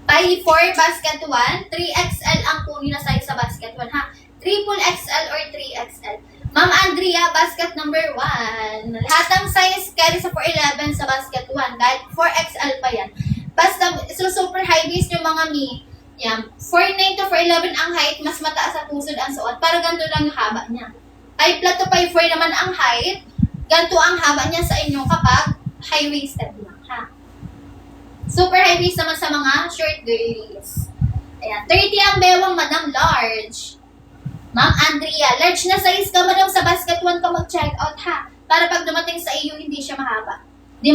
Pi 4 basket 1, 3XL ang kunin na size sa basket 1, ha? Triple XL or 3XL. Ma'am Andrea, basket number 1. Lahat ng size carry sa 411 sa basket 1, kahit 4XL pa yan. Basta, so super high waist yung mga Mi. Yan. 4'9 to 4'11 ang height, mas mataas sa pusod ang suot. Para ganito lang yung haba niya. Pi flat to Pi 4 naman ang height. Ganito ang haba niya sa inyo kapag high-waisted lang, ha? Super high-waist naman sa mga short girlies. Ayan. 30 ang bewang, madam, large. Ma'am Andrea, large na size ka, madam, sa basket 1 ka mag-check out, ha? Para pag dumating sa iyo, hindi siya mahaba. Hindi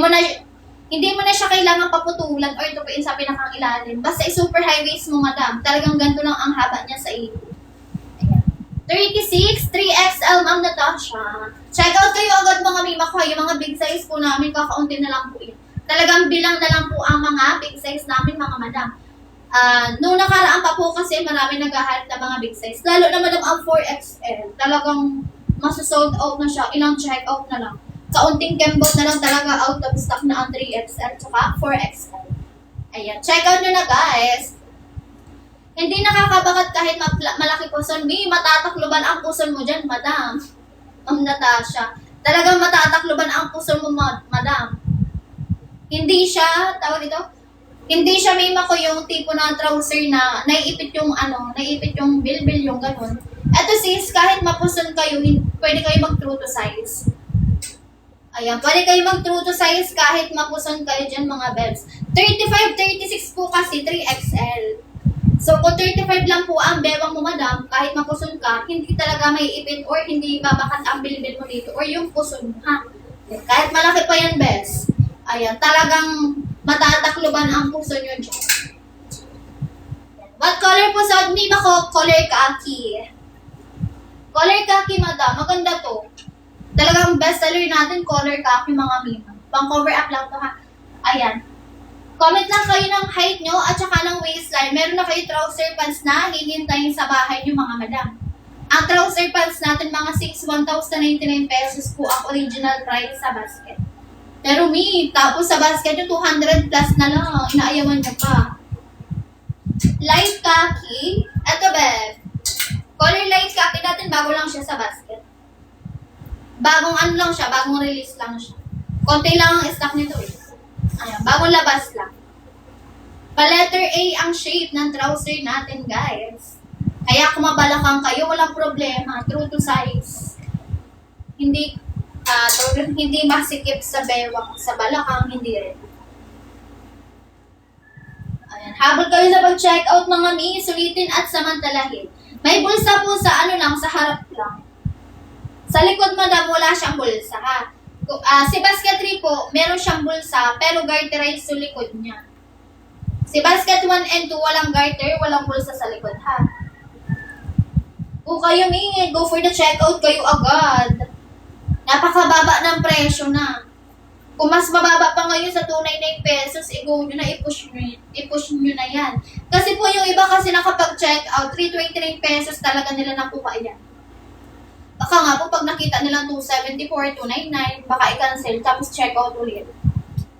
mo na siya kailangan paputulan or tupiin sa pinakang ilalim. Basta super high-waist mo, madam. Talagang ganito lang ang haba niya sa iyo. Ayan. 36, 3XL, Ma'am Natasha. Check out kayo agad, mga Mima ko. Yung mga big size po namin, kakaunti na lang po yun. Talagang bilang na lang po ang mga big size namin, mga madam. Noong nakaraan pa po kasi marami naghahanap ng mga big size. Lalo na madam ang 4XL. Talagang masasold out na siya. Ilang check out na lang. Kaunting kembot na lang talaga out of stock na ang 3XL tsaka 4XL. Ayan. Check out nyo na, guys. Hindi nakakabagat kahit malaki puson. May matatakluban ang puson mo dyan, madam. Natasha. Talagang matatakluban ang puson mo, madam. Hindi siya, tawag dito, hindi siya may mako yung tipo na trouser na naiipit yung bilbil yung ganun. Eto sis, kahit mapuson kayo, pwede kayo mag-true to size. Ayan, pwede kayo mag-true to size kahit mapuson kayo dyan, mga bebs. 35, 36 po kasi, 3XL. So, kung 35 lang po ang bewang mo, madam, kahit mapuson ka, hindi talaga may ipit or hindi babakat ang bilbil mo dito or yung puson mo, ha? Kahit malaki pa yan, bes. Ayan, talagang matatakluban ang puso nyo dyan. What color po sa name ako? Color khaki. Color khaki, madam. Maganda to. Talagang best seller natin, color khaki, mga mima. Pang cover up lang to, ha? Ayan. Comment lang kayo ng height nyo at saka ng waistline. Meron na kayo trouser pants na hihintayin sa bahay nyo, mga madam. Ang trouser pants natin, mga 1,099 pesos po ang original price sa basket. Pero tapos sa basket nyo, 200 plus na lang. Inaayawan nyo pa. Light khaki. Eto, beb. Color light khaki natin, bago lang siya sa basket. Bagong ano lang siya, bagong release lang siya. Konti lang ang stock nito eh. Ayan, bagong labas lang. Pa-letter A ang shape ng trouser natin, guys. Kaya kung mabalakang kayo, walang problema. True to size. Hindi masikip sa bewang, sa balakang, hindi rin. Habol kayo sa pag-checkout mga mi, sulitin at samantalahin. May bulsa po sa ano lang, sa harap lang. Sa likod madam, wala siyang bulsa ha. Si basket 3 po, meron siyang bulsa, pero garterize sa likod niya. Si basket 1 and 2, walang garter, walang bulsa sa likod ha. Kung kayo mi, go for the checkout kayo agad. Napakababa ng presyo na. Kung mas mababa pa ngayon sa 299 pesos, i-go nyo na, i-push nyo na yan. Kasi po yung iba kasi nakapag-check out, 329 pesos talaga nila nakuha yan. Baka nga po pag nakita nilang 274, 299, baka i-cancel, tapos check out ulit.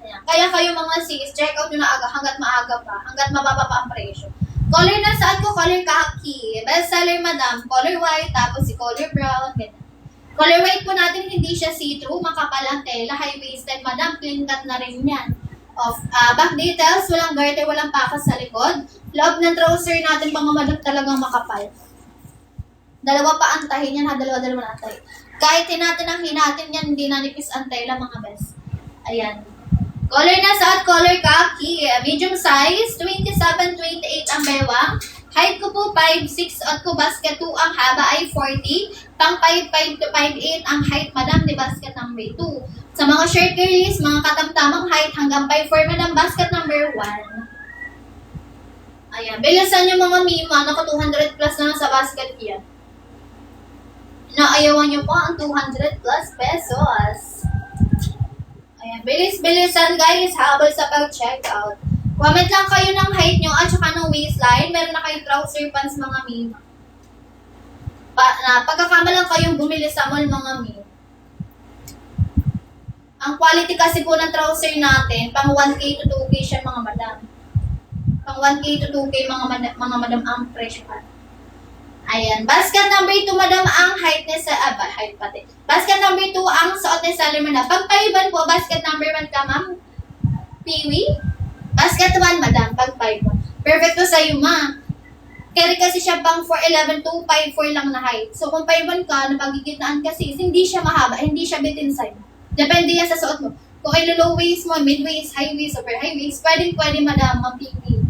Ayan. Kaya kayo mga sis, check out nyo na aga, hanggat maaga pa, hanggat mababa pa ang presyo. Color na saan ko? Color khaki. Best seller madam, color white, tapos si color brown, ganyan. Color white po natin, hindi siya see-through, makapal ang tela, high-waisted, madam, clean cut na rin yan. Back details, walang garter, walang pakas sa likod. Loob ng trouser natin, mga madam, talagang makapal. Dalawa pa antahin yan ha, dalawa na antay. Kahit natin ang hinatin yan, hindi nanipis ang tela, mga best. Ayan. Color na sa color khaki, medium size, 27-28 ang bewang. Height ko po 5'6", at ko basket 2, ang haba ay 40. Pang 5'5 to 5'8 ang height, madam, ni basket number 2. Sa mga short girlies, mga katamtamang height hanggang 5'4", madam, basket number 1. Ayan, bilisan nyo mga mima, naka 200 plus na sa basket yan. Naayawan nyo po ang 200 plus pesos. Ayan, bilis-bilisan guys, habol sa pag-checkout. Comment lang kayo ng height nyo at saka ng waistline. Meron na kayong trouser pants mga mima. Pagkakama lang kayong bumili sa mall mga mima. Ang quality kasi po ng trouser natin, pang 1K to 2K siya mga madam. Pang 1K to 2K mga madam ang presyo. Ayan. Basket number 2 madam ang height ni sa height pati. Basket number 2 ang suot ni seller madam. Pagpaiban po, basket number 1 ka ma'am. Piwi. Basket 1, madam, pag 5'1". Perfecto sa'yo, ma. Carry kasi siya pang 4'11", 2'5'4 lang na height. So, kung 5'1 ka, napagigitnaan kasi, hindi siya mahaba, hindi siya bitin sa'yo. Depende yan sa suot mo. Kung ay low waist mo, mid waist, high waist, super high waist, pwede, madam, mapili.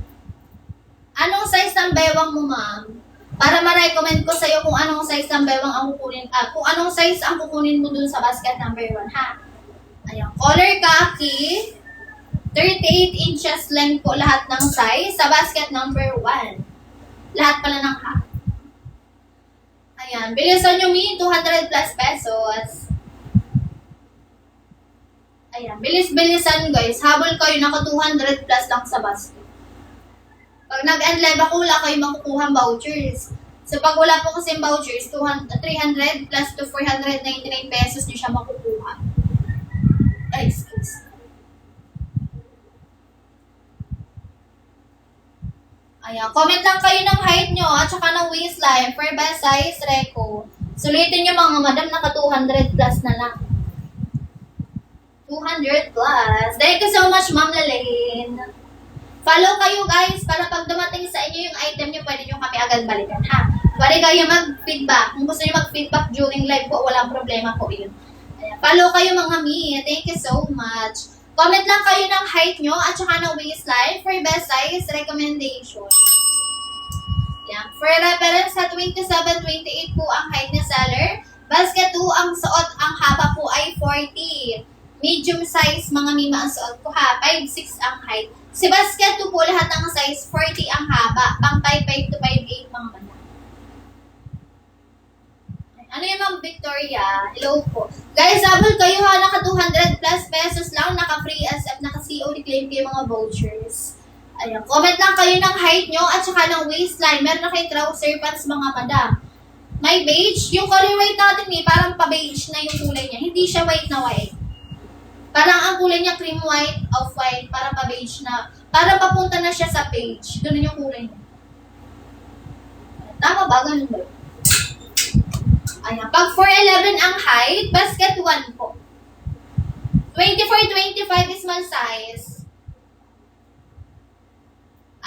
Anong size ng bewang mo, ma'am? Para ma-recommend ko sa'yo kung anong size ng bewang ang kukunin, kung anong size ang kukunin mo dun sa basket number 1, ha? Ayan. Color khaki. 38 inches length po lahat ng size sa basket number 1. Lahat pala ng half. Ayan. Bilisan nyo mi, 200 plus pesos. Ayan. Bilis-bilisan guys. Habol kayo, naka 200 plus lang sa basket. Pag nag-end-live ako, wala kayo makukuha vouchers. So pag wala po kasi vouchers, 300 plus to 499 pesos nyo siya makukuha. Ay, excuse. Ayan, comment lang kayo ng height nyo at saka ng waistline for best size reco. Sulitin nyo mga madam, naka 200 plus na lang. 200 plus. Thank you so much, Ma'am Lalaine. Follow kayo guys para pag dumating sa inyo yung item nyo, pwede nyo kami agad balikan ha. Pwede kayo mag-feedback. Kung gusto nyo mag-feedback during live po, walang problema po yun. Ayan, follow kayo mga mi. Thank you so much. Comment lang kayo ng height nyo at saka ng waistline for best size recommendation. Yan. For reference, sa 27-28 po ang height ni seller. Basket 2, ang suot, ang haba po ay 40. Medium size, mga mima ang suot ko ha. 5'6 ang height. Si basket 2 po, lahat ng size 40 ang haba. Pang 5'5 to 5'8 mga mama. Ano yung Ma'am Victoria? Hello po. Guys, habol kayo ha, naka 200 plus pesos lang, naka free SF, naka COD claim kayo mga vouchers. Ayan, comment lang kayo ng height nyo at saka ng waistline. Meron na kayong trouser pants mga madam. May beige. Yung color white natin parang pa-beige na yung kulay niya. Hindi siya white na white. Parang ang kulay niya cream white, off-white, parang pa-beige na. Parang papunta na siya sa beige. Ganun yung kulay niya. Tama ba? Ganun ba? Ayan. Pag 4'11 ang height, basket 1 po. 24-25 small size.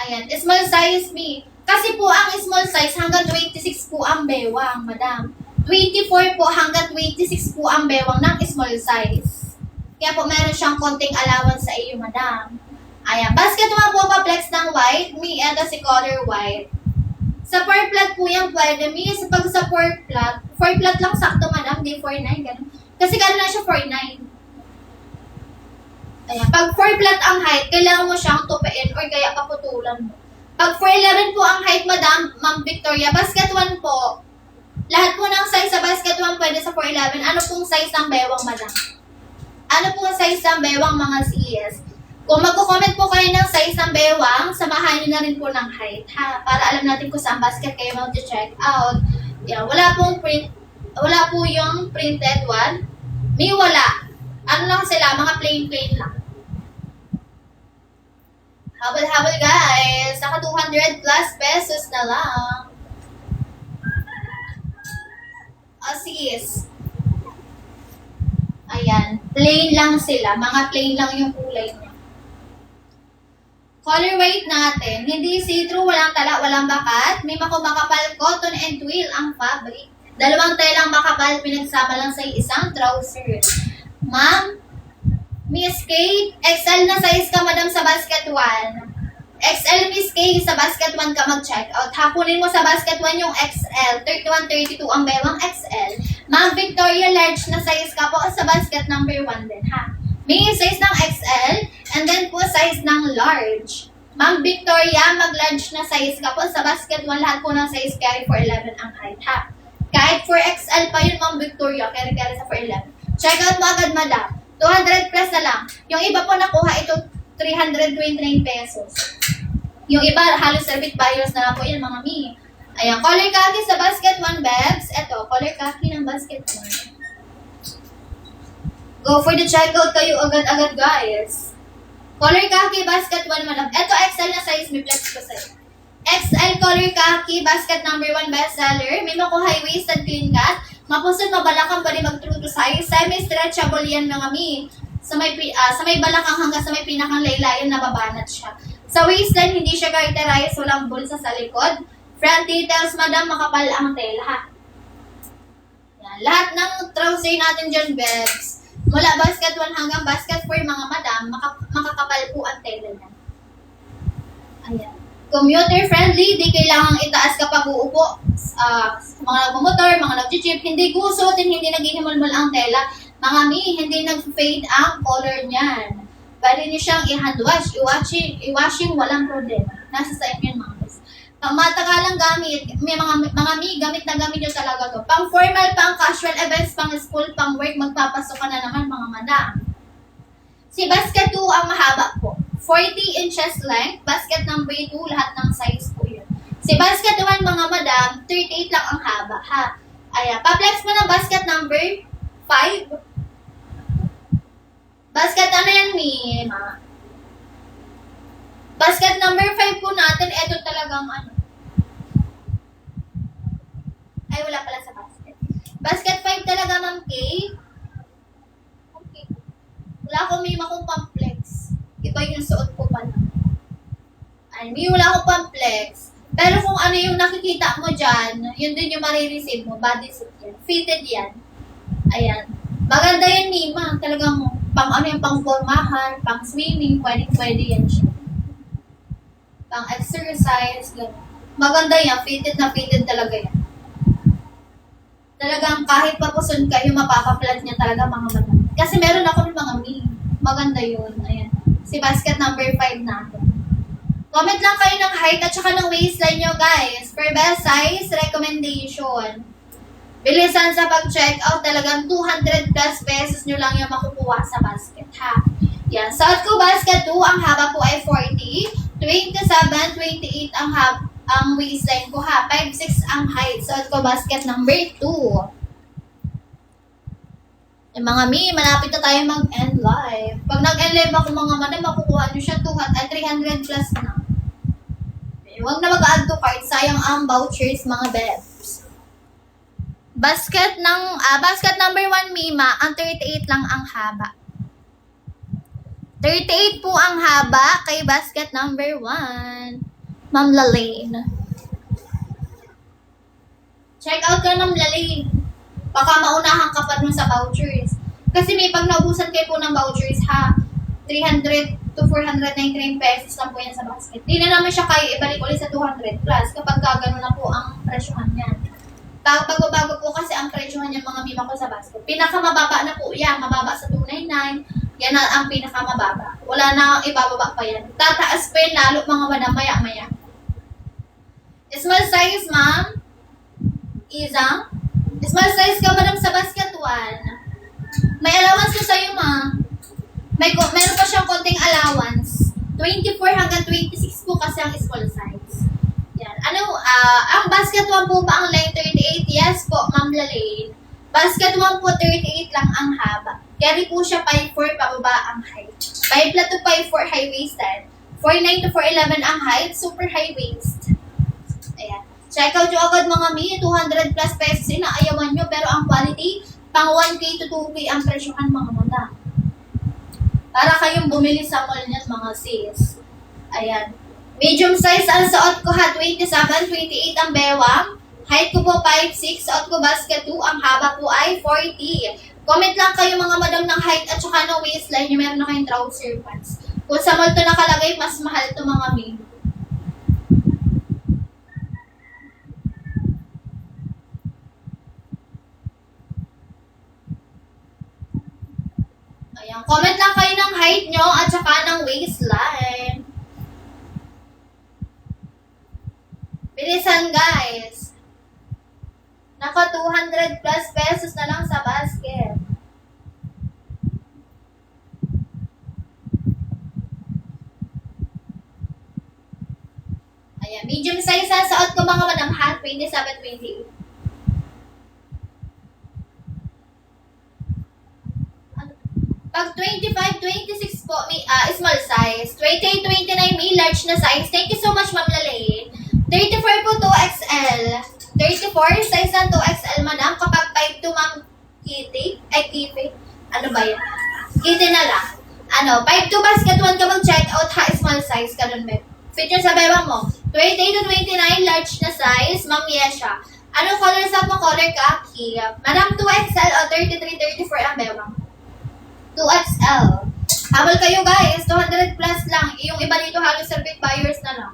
Ayan. Small size me. Kasi po ang small size hanggang 26 po ang bewang, madam. 24 po hanggang 26 po ang bewang ng small size. Kaya po meron siyang konting allowance sa iyo, madam. Ayan. Basket naman po pa-flex ng white. Mi, eto si color white. Sa 4 plat po yan pwede. Mi, pag sa 4 plat lang sakto madam, di 4.9, ganun. Kasi gano'n na siya 4.9. Ayan. Pag 4 plat ang height, kailangan mo siyang tupain or kaya paputulan mo. Pag 4'11 po ang height, madam, Ma'am Victoria, basket 1 po. Lahat po ng size sa basket 1 pwede sa 4'11. Ano pong size ng bewang, madam? Ano pong size ng bewang, mga CS? Kung magko-comment po kayo ng size ng bewang, samahan niyo na rin po ng height, ha? Para alam natin kung saan basket kayo mag-check out. Yan. Wala po yung printed one. May wala. Ano lang sila, mga plain lang. Habol-habol guys. Naka 200 plus pesos na lang. Sis. Ayan. Plain lang sila. Mga plain lang yung kulay niya. Color weight natin. Hindi see-through, walang tala, walang bakat. May makapal cotton and twill ang fabric. 2 telang makapal, pinagsama lang sa isang trouser. Ma'am, Miss K, XL na size ka, madam, sa basket 1. XL, Miss K, sa basket 1 ka mag-check out. Hakunin mo sa basket 1 yung XL. 31, 32 ang bewang XL. Ma'am Victoria, large na size ka po sa basket number 1 din, ha? May size ng XL, and then po size ng large. Ma'am Victoria, mag-large na size ka po sa basket 1. Lahat po ng size carry for 11 ang height, ha? Kahit for XL pa yun, Ma'am Victoria, carry sa for 11. Check out mo agad, madam. 200 plus na lang. Yung iba po nakuha ito 329 pesos. Yung iba halos service buyers na lang po yan, mga mi. Ayan, color khaki sa basket 1 bags. Ito, color khaki ng basket 1. Go for the checkout kayo agad-agad, guys. Color khaki basket 1, madam. Ito XL na size, may flex ko sa'yo. XL color khaki basket number 1 bestseller. May makuha waisted clean cut. Mapusod, mabalakang pa rin mag-true to size. Semi-stretchable yan, mga mi. Sa may balakang hanggang sa may pinakang laylayan, nababanat siya. Sa waistline, hindi siya characterized, walang bulsa sa likod. Front details, madam, makapal ang tela, ha? Yan. Lahat ng trouser natin dyan, bags. Mula basket 1 hanggang basket 4, mga madam, makakapal po ang tela niya. Ayan. Commuter friendly, di kailangang itaas kapag uupo. Mga nagmumotor, mga nag-jeep, hindi gusutin, hindi naghihimulmul ang tela. Mga mi, hindi nag-fade ang color niyan. Pwede niyo siyang i-hand wash, i-washing, walang problema. Nasa sa inyo mga guys. Pang matagalang gamit, may mga mi, gamit na gamit nyo talaga to. Pang formal, pang casual events, pang school, pang work, magpapasok ka na naman, mga madam. Si basket 2 ang mahaba po. 40 inches length, basket number 2, lahat ng size po yun. Si basket 1, mga madam, 38 lang ang haba, ha? Ayan, pa-flex mo ng basket number 5. Basket ano yan, Mima? Basket number 5 po natin, ito talagang ano. Ay, wala pala sa basket. Basket 5 talaga, Ma'am K. Okay. Wala akong Mima kung pang-flex. Ito yung suot ko pala. Ay, may wala akong pang-flex. Pero kung ano yung nakikita mo dyan, yun din yung marireceive mo. Bodysuit yan. Fitted yan. Ayan. Maganda yan, Mima. Talagang pang ano yung pang-formahan, pang-swimming, pwede yan siya. Pang-exercise, gano'n. Maganda yan. Fitted na fitted talaga yan. Talagang kahit papuson kayo, mapapaplat niya talaga, mga mata. Kasi meron ako ng mga meme. Maganda yun. Ayan. Si basket number 5 natin. Comment lang kayo ng height at saka ng waistline nyo, guys. For best size, recommendation. Bilisan sa pag-check out, talagang 200 plus pesos nyo lang yung makukuha sa basket, ha? Yan. Suot ko basket 2, ang haba po ay 40. 27, 28 ang waistline ko, ha? 5'6 ang height. Suot ko basket number 2. Yung mga mi, malapit na tayo mag-end live. Pag nag-end live ako, mga madam, makukuha nyo siya 300 plus na. Huwag na mag-add to cart. Sayang ang vouchers, mga bebs. Basket number 1, Mima, ang 38 lang ang haba. 38 po ang haba kay basket number 1. Ma'am Lalaine. Check out ka, Ma'am Lalaine. Baka maunahan ka pa dun sa vouchers. Kasi may pag naubusan kayo po ng vouchers, ha? 300 to to 499 pesos lang po yan sa basket. Di na naman siya kayo ibalik ulit sa 200 plus kapag gano'n na po ang presyohan niyan. Bago-bago po kasi ang presyohan niyan mga mima ko sa basket. Pinakamababa na po yan, mababa sa 299. Yan na ang pinakamababa. Wala na ibababa pa yan. Tataas pa yan lalo mga madam maya-maya. Small size, ma'am. Iza. Small size ka madam sa basket 1. May allowance ko sa'yo, ma. Meron pa siyang konting allowance. 24 hanggang 26 po kasi ang small size. Yan. Ang basket 1 po ba ang line 38? Yes po, ma'am Lalaine. Basket 1 po, 38 lang ang haba. Carry po siya 5'4" pababa ang height. 5 flat to 5'4" high-waisted. 4'9" to 4'11" ang height, super high waist. Ayan. Check out yung agad mga mi, 200 plus pesos inaayawan nyo, pero ang quality, pang 1K to 2K ang presyohan mga mata. Para kayong bumili sa mall niyan mga sis. Ayan. Medium size ang suot ko ha, 27, 28 ang bewang. Height ko po 5'6", suot ko basket 2, ang haba po ay 40. Comment lang kayo mga madam ng height at saka ng waistline yung meron na kayong trouser pants. Kung sa mall to nakalagay, mas mahal to mga mi. Ayan. Comment lang kayo ng height nyo at saka ng waistline. Bilisan guys. Naka 200 plus pesos na lang sa basket. Ayan. Medium size ang suot ko mga madam hat, 27, 28. Pag 25, 26 po, may small size. 28, 29, may large na size. Thank you so much, Ma'am Lalaine. 34 po, 2XL. 34, size ng 2XL, madam. Kapag 5 to Ma'am Kitty. Ano ba yan? Kitty na lang. 5 to basket 1 ka mag-check out ha, small size ka dun, babe. Fit yun sa beba mo. 28 to 29, large na size, Ma'am Yesha. Anong color sa mo? Color khaki. Madam, 2XL o 33, 34 ang beba. 2XL. Habol kayo guys, 200 plus lang. Yung iba dito halos circuit buyers na lang.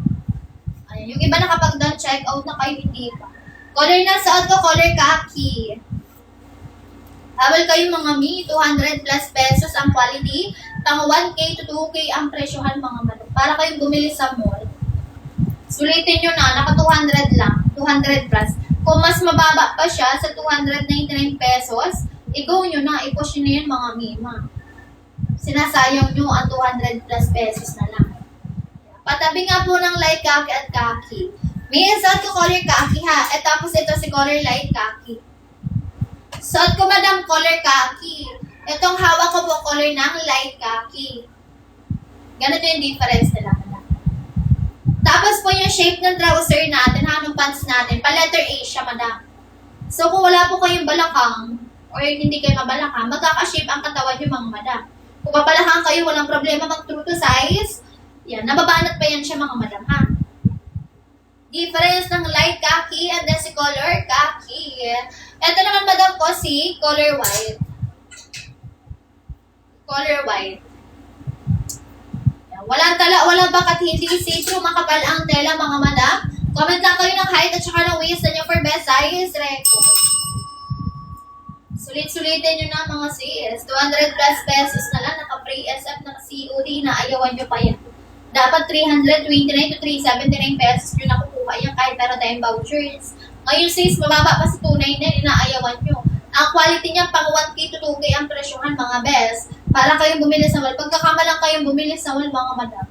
Ayan, yung iba nakapag-done check out na kayo hindi pa. Color na suot ko, color khaki. Habol kayo mga mi, 200 plus pesos ang quality. Pang 1K to 2K ang presyohan mga manok. Para kayong bumili sa mall. Sulitin nyo na, naka 200 lang. 200 plus. Kung mas mababa pa siya sa 299 pesos, i-go nyo na, i-push nyo yun mga mima. Sinasayang nyo ang 200 plus pesos na lang. Patabi nga po ng light khaki at khaki. May suot ko color khaki ha. At tapos ito si color light khaki. Suot ko madam color khaki. Itong hawak ko po color ng light khaki. Ganito yung difference nila. Tapos po yung shape ng trouser natin, ha, ng pants natin, pa letter A siya madam. So kung wala po kayong balakang, or hindi kayo mabalakang, magkaka-shape ang katawan yung mga madam. Kung mabalakang kayo, walang problema mag-true to size. Yan, nababanat pa yan siya mga madam, ha? Difference ng light khaki and then si color khaki. Ito naman madam ko si color white. Color white. Yan, walang bakat hindi see-through, makapal ang tela mga madam. Comment lang kayo ng height at saka ng waist niyo for best size record. Sulit-sulitin nyo na mga sis. 200 plus pesos na lang. Naka-free SF, naka-COD. Naayawan nyo pa yan. Dapat 329 to 379 pesos nyo nakukuha yan kahit meron tayong vouchers. Ngayon sis, mababa pa sa 299. Inaayawan nyo. Ang quality niya pang 1K to 2K ang presyohan mga best. Para kayong bumili sa mall. Pagkakamalang kayong bumili sa mall mga madam.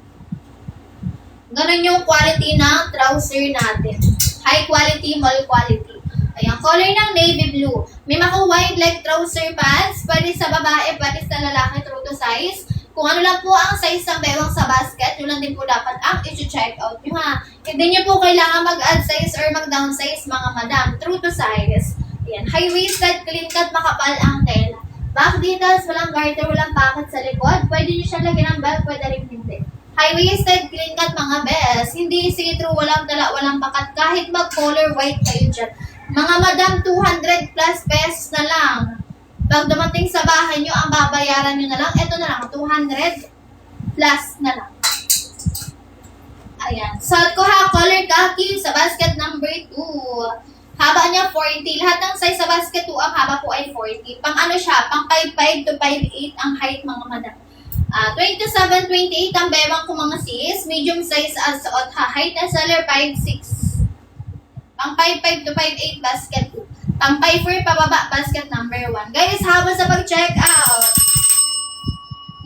Ganun yung quality ng trouser natin. High quality, mall quality. Ayan, color ng navy blue. May maka-wide leg trouser pants. Pwede sa babae, pwede sa lalaki, true to size. Kung ano lang po ang size ng bewang sa basket, yun lang din po dapat ang i-check out nyo ha. Hindi nyo po kailangan mag-add size or mag-down size mga madam. True to size. Ayan, high-waisted, clean cut, makapal ang tela. Back details, walang garter, walang pocket sa likod. Pwede nyo siya lagyan ng belt, pwede rin hindi. High-waisted, clean cut mga best. Hindi see-through, walang tala, walang pakat. Kahit mag-color white kayo dyan. Mga madam, 200 plus pesos na lang. Pag dumating sa bahay nyo, ang babayaran nyo na lang, ito na lang, 200. plus na lang. Ayan. Suot ko ha, color khaki sa basket number 2. Haba niya 40. Lahat ng size sa basket 2, ang haba po ay 40. Pang ano siya? Pang 5'5 to 5'8 ang height mga madam. 27, 28 ang bewang ko mga sis. Medium size ang suot ha. Height na seller 5'6. Pang 5'5 to 5'8 basket 2. Pang 5'4 pababa basket number 1. Guys, habang sa pag-check out,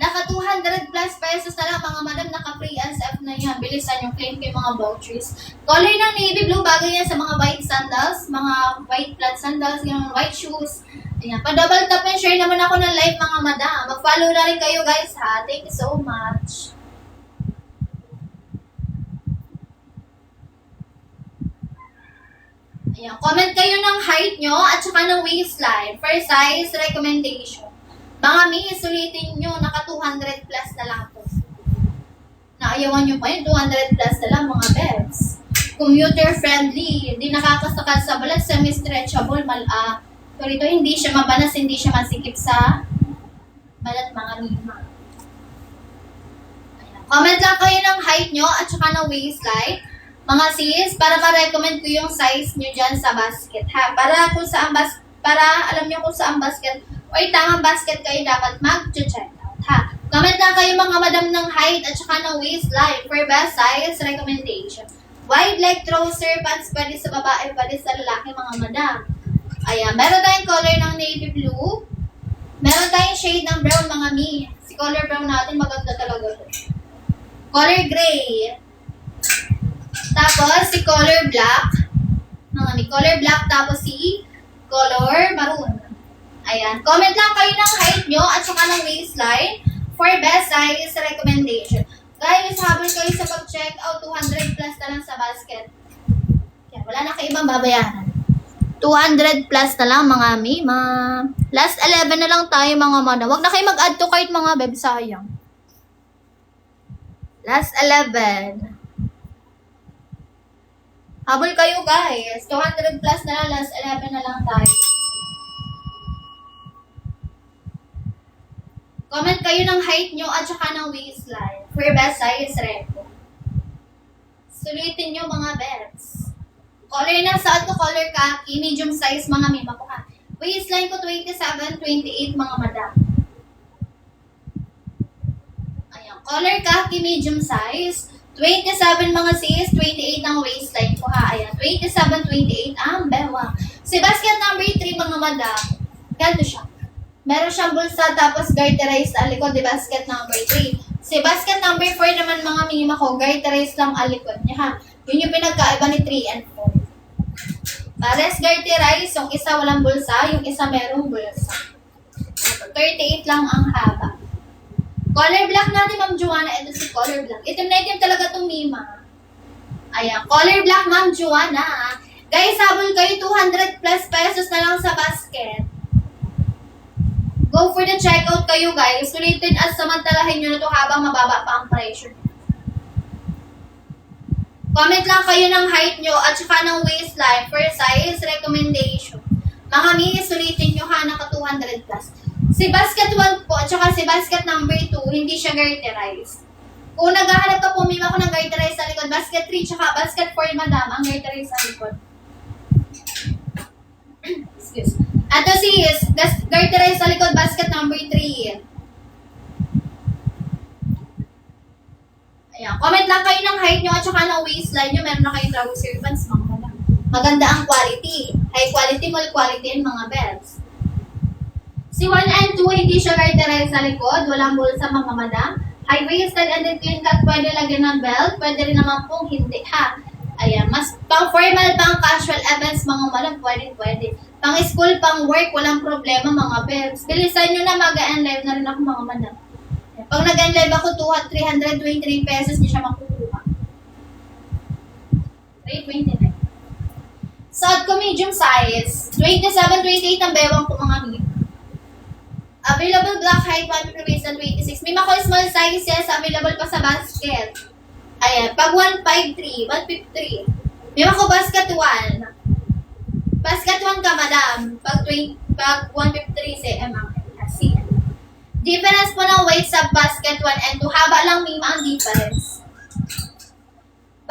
naka 200 plus pesos na lang mga madam, naka free SF na yan. Bilisan yung claim kay mga vouchers. Color ng navy blue, bagay yan sa mga white sandals, mga white flat sandals, yung white shoes. Ayan, pa-double tap and share naman ako ng live mga madam. Mag-follow na rin kayo guys ha. Thank you so much. Ayan, comment kayo ng height nyo at saka ng waistline. For size recommendation. Mga miss, sulitin nyo, naka 200 plus na lang po. Naayawan nyo pa yun, 200 plus na lang mga bebs. Commuter friendly, hindi nakakasakal sa balat, semi-stretchable, pero ito hindi siya mabanas, hindi siya masikip sa balat mga mima. Ayan. Comment lang kayo ng height nyo at saka ng waistline. Mga sis, para ma-recommend ko yung size nyo dyan sa basket ha. Para alam nyo kung saan basket o tamang basket kayo dapat mag-check out, ha? Comment lang kayo mga madam ng height at saka ng waistline for best size recommendation. Wide leg trouser pants, pwede sa babae, pwede sa lalaki mga madam. Ayan, meron tayong color ng navy blue. Meron tayong shade ng brown mga mi. Si color brown natin maganda talaga ito. Color gray. Tapos si color black. Mga mi, color black tapos si color maroon. Ayan. Comment lang kayo ng height nyo at saka ng waistline for best size recommendation. Guys, habang kayo sa pag-check out, 200 plus na lang sa basket. Kaya wala na kayo ibang babayaran. 200 plus na lang mga mima. Last 11 na lang tayo mga mana. Huwag na kayo mag-add to cart mga beb, sayang. Last 11. Habol kayo guys. 200 plus na lang, last 11 na lang tayo. Comment kayo ng height nyo at saka ng waistline for best size reco. Sulitin nyo mga bebs. Color na suot ko, color khaki, medium size mga mima ko ha. Waistline ko 27, 28 mga madam. Ayan, color khaki, medium size. 27 mga sis, 28 ang waistline ko ha. Ayan, 27, 28 ang bewa. Si basket number 3 mga madam, ganito siya. Meron siyang bulsa tapos garterized sa likod, di basket number 3. Si basket number 4 naman mga mima ko, garterized lang ang likod niya ha. Yun yung pinagkaiba ni 3 and 4. Pares garterized, yung isa walang bulsa, yung isa merong bulsa. 38 lang ang haba. Color black natin, Ma'am Joanna. Ito si color black. Itim na itim talaga itong mima. Ayan, color black, Ma'am Joanna. Guys, habol kayo 200 plus pesos na lang sa basket. Go for the checkout kayo guys. Sulitin at samantalahin nyo na ito habang mababa pa ang pressure. Comment lang kayo ng height nyo at saka ng waistline for size recommendation. Mga miss, sulitin nyo ha, naka 200 plus. Si basket 1 po at saka si basket number 2, hindi siya garterized. Kung naghahanap ka po, mima ko ng garterized sa likod, basket 3 tsaka basket 4 madam, ang garterized sa likod. Excuse me. Ato si garterized sa likod, basket number 3. Ayan. Comment lang kayo ng height nyo at saka ng waistline nyo. Meron na kayong trouser pants, mga madam. Maganda ang quality. High quality, mall quality, and mga belts. Si 1 and 2, hindi siya garterized sa likod. Walang bulsa, mga madam. High-waisted and then clean cut. Pwede lagyan ng belt. Pwede rin naman pong hindi, ha. Ayan. Mas pang formal, pang casual events, mga madam. Pwede. Pang school, pang work, walang problema, mga belts. Bilisan nyo na, mag-end live na rin ako, mga madam. Pag nag-end live ako, 323 pesos niya siya makukuha. 329. Suot ko medium size. 27, 28 ang bewang ko mga mid. Available black height, 156. May mako small size, yes. Available pa sa basket. Ayan. Pag 153, 153. May mako basket 1. Basket 1 ka, madam. Pag 153 cm ang kasi. Difference po ng weight sa basket 1 and 2. Haba lang mima ang difference.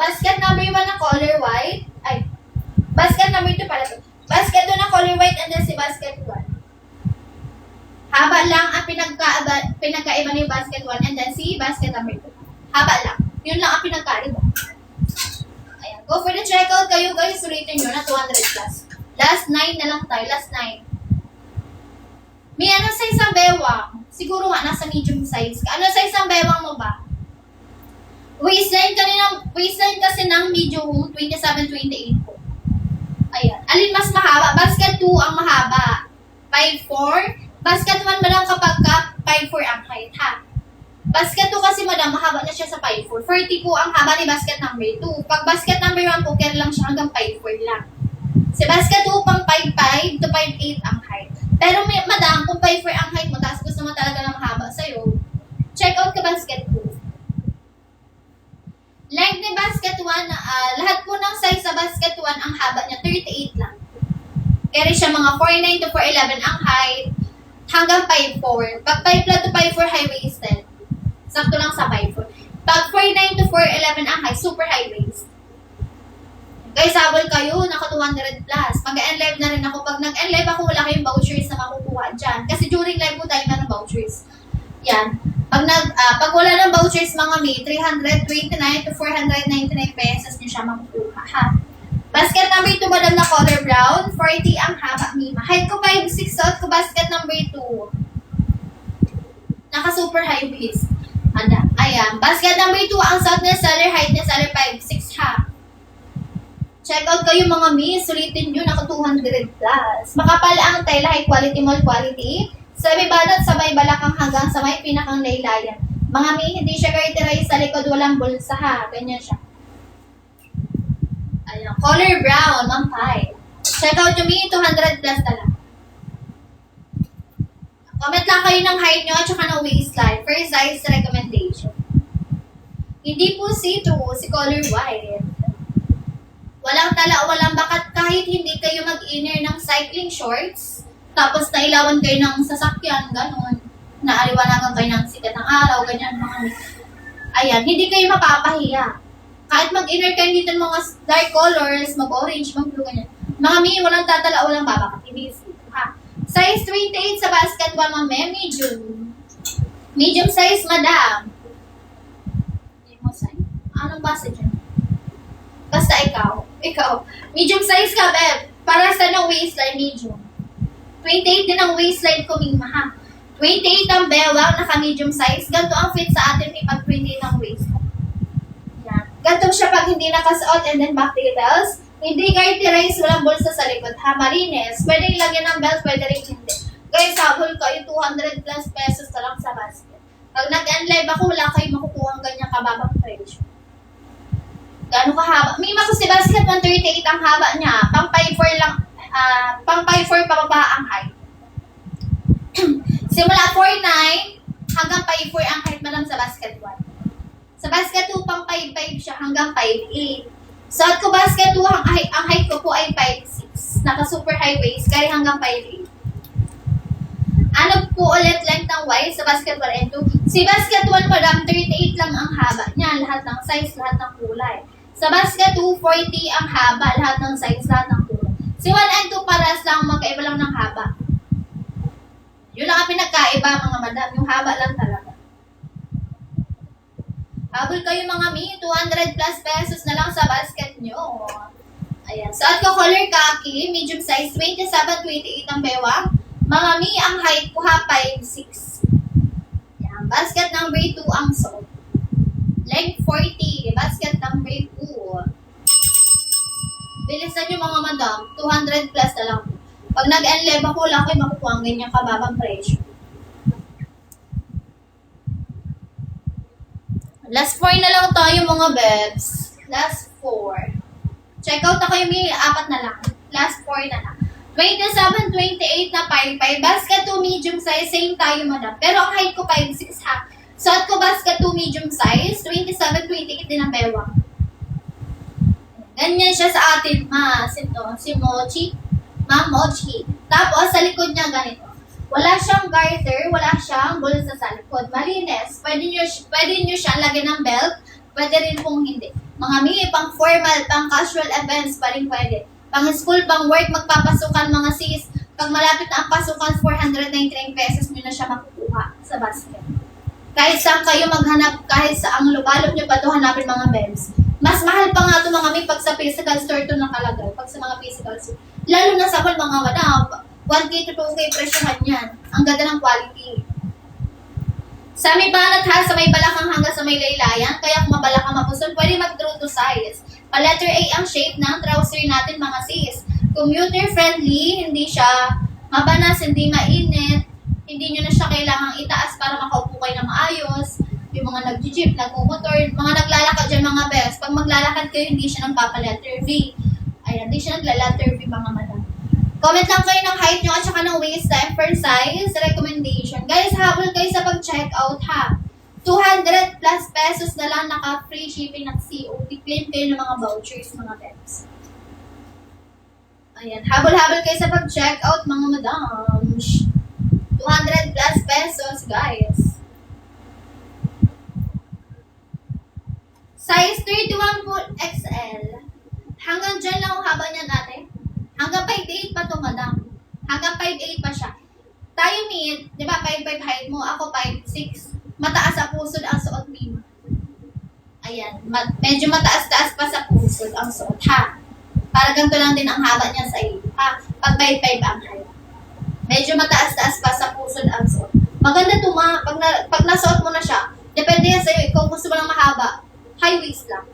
Basket number 1 na color white. Ay, basket number 2 pala to. Basket 2 na color white and then si basket 1. Haba lang ang pinagkaiba ni basket 1 and then si basket number 2. Haba lang. Yun lang ang pinagkaiba. Ayan. Go for the checkout kayo guys. Rating nyo na 200 plus. Last 9 na lang tayo. Last 9. May ano size ang bewang? Siguro nga nasa medium size ka. Ano size ang bewang mo ba? Waistline kasi ng medium 27-28 po. Ayan. Alin mas mahaba? Basket 2 ang mahaba. 5'4". Basket 1 madam kapag ka 5'4 ang height ha. Basket 2 kasi madam mahaba na siya sa 5'4". 40 po ang haba ni basket number 2. Pag basket number 1 po, care lang siya hanggang 5'4 lang. Si basket 2 pang 5'5 to 5'8 ang height. Pero madam, kung 5'4 ang height mo, tapos gusto mo talaga na mahaba sa'yo, check out ka basket 2. Length ni basket 1, lahat po ng size sa basket 1, ang haba niya 38 lang. Carry siya mga 4'9 to 4'11 ang height, hanggang 5'4. Pag 5 flat to 5'4 high-waisted, sakto lang sa 5'4. Pag 4'9 to 4'11 ang height, super high-waist. Guys, habol kayo, naka 200 plus. Mag-enlive na rin ako. Pag nag-enlive ako, wala kayong vouchers na makukuha dyan. Kasi during live po tayo na ng vouchers. Yan. Pag wala ng vouchers mga may, 329 to 499 pesos nyo siya makukuha, ha? Basket number 2, madam na color brown. 40 ang haba, mima. Height ko 5'6", suot ko basket number 2. Naka super high waist. Ayan. Basket number 2, ang suot na seller, height na seller 5'6", ha? Check out kayo mga miss, sulitin nyo, naka 200 plus. Makapal ang tela, high quality, mall quality. Sa may banat, sa may balakang hanggang sa may pinakang laylayan. Mga mi, hindi siya garterize sa likod, walang bulsa ha. Ganyan siya. Ayan, color brown, mampay. Check out nyo mi, 200 plus talaga. Comment lang kayo ng height nyo at saka ng waistline. First size recommendation. Hindi po see-through, si color white. Walang tala, walang bakat kahit hindi kayo mag-inner ng cycling shorts, tapos nailawan kayo ng sasakyan, gano'n. Naaliwanagan kayo ng sikat ng araw, ganyan mga ayan, hindi kayo mapapahiya. Kahit mag-inner kayo dito ng mga dark colors, mag-orange, mag-blue, ganyan. Mga mi, walang tatala, walang babakat. Hindi ha. Size 28 sa basket 1, mga medium. Medium size, madam. Anong basa dyan? Basta ikaw. Medium size ka, beb. Para sa ng waistline, medium. 28 din ang waistline ko, mima, ha. 28 ang bewang, naka-medium size. Ganito ang fit sa atin pag 28 ang waistline. Yan. Ganito siya pag hindi nakasuot and then back details. Hindi garterize, walang bulsa sa likod, ha. Marines. Pwede ilagyan ng belt, pwede rin hindi. Guys, habol kayo, 200 plus pesos na lang sa basket. Pag nag-enlive ako, wala kayong makukuha ang ganyang kababang presyo. Gano'ng kahaba? Mima ko si basket 138 ang haba niya. Pang 5'4 lang, pang 5'4 pababa ang height. Simula 4'9 hanggang 5'4 ang height madam sa basket 1. Sa basket 2 pang 5'5 siya hanggang 5'8. Sa ko basket 2 ang height ko po ay 5'6. Naka super high waist kaya hanggang 5'8. Ano po ulit length ng waist sa basket 1 and 2? Si basket 1 madam 38 lang ang haba niya, lahat ng size, lahat ng kulay. Sa basket 2, 40 ang haba, lahat ng size, lahat ng kulay. Si 1 and 2 paras lang, magkaiba lang ng haba. Yun lang ang pinagkaiba mga madam, yung haba lang talaga. Habol kayo mga mi, 200 plus pesos na lang sa basket nyo. Ayan, suot ko color khaki, medium size, 27-28 ang bewang. Mga mi, ang height ko ha, 5'6". Ayan, basket number 2 ang suot. Leg 40, basket number 2. Bilisan nyo mga madam, 200 plus na lang. Pag nag-enlive ako, wala kayo makukuha ang ganyang kababang presyo. Last 4 na lang tayo mga bebs. Last 4. Check out na kayo, may 4 na lang. Last 4 na lang. 27, 28 na 5'5". Basket 2 medium size, same tayo madam. Pero ang height ko 5'6" ha. Suot ko basket 2 medium size, 27, 28 din ang bewang. Ganyan siya sa atin, ma. Si Mochi. Ma'am Mochi. Tapos, sa likod niya ganito. Wala siyang garter, wala siyang bulsa sa likod. Malinis. Pwede nyo siya lagyan ng belt, pwede rin pong hindi. Mga mi, pang formal, pang casual events pa rin pwede. Pang school, pang work, magpapasukan mga sis. Pag malapit na ang pasukan, 499 pesos nyo na siya makukuha sa basket. Kahit saan kayo maghanap, kahit sa ang lubalop nyo pa ito hanapin mga bebs. Mas mahal pa nga ito mga mi pag sa physical store ito nakalagay. Pag sa mga physical store. Lalo na sa mga madam. 1K to 2K presyohan yan. Ang ganda ng quality. Sa may banat ha, sa may balakang hanggang sa may laylayan, kaya kung mabalakang mapuson, pwede mag-draw to size. Pa-letter A ang shape ng trouser natin mga sis. Commuter friendly, hindi siya mabanas, hindi mainit, hindi nyo na siya kailangang itaas para makaupo kayo na maayos. Yung mga nag-jeep, nag-motor, mga naglalakad dyan mga best. Pag maglalakad kayo, hindi siya nagpapa-letter V. Ayan, hindi siya nagla-letter V mga madam. Comment lang kayo ng height nyo at saka ng waist time per size recommendation. Guys, habol kayo sa pag-checkout ha. 200 plus pesos na lang naka-free shipping ng COD. Claim kayo ng mga vouchers, mga bebs. Ayan, habol-habol kayo sa pag-checkout mga madams. 200 plus pesos, guys. Size 31 po XL. Hanggang dyan lang ang haba niya natin. Hanggang 5'8 pa to, madam. Hanggang 5'8 pa siya. Tayo, mid, di ba, 5'5 height mo. Ako, 5'6. Mataas sa pusod ang suot mo. Ayan. Medyo mataas-taas pa sa pusod ang suot, ha? Para ganito lang din ang haba niya sa iyo, ha? Pag 5'5 ang height. Medyo mataas-taas pa sa pusod ang suot. Maganda to, ma. Pag nasuot mo na siya, depende yan sa'yo. Kung gusto mo lang mahaba, high waist lang.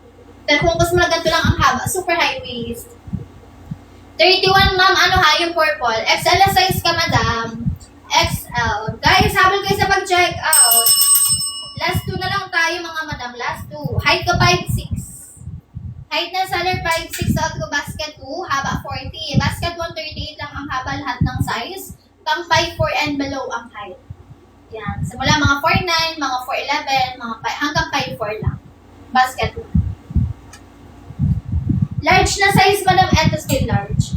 Pero kung gusto mo lang ganito lang ang haba, super high waist. 31, ma'am, ano ha, yung purple. XL na size ka, madam. XL. Guys, habol kayo sa pag-check out. Last 2 na lang tayo, mga madam. Last 2. Height ko 5'6". Height na seller 5'6". Out ko basket 2. Haba 40. Basket 138 lang ang haba lahat ng size. Pang 5'4" and below ang height. Yan. Simula mga 4'9", mga 4'11", mga hanggang 5'4" lang. Basket 1. Large na size, madam. Eto still large.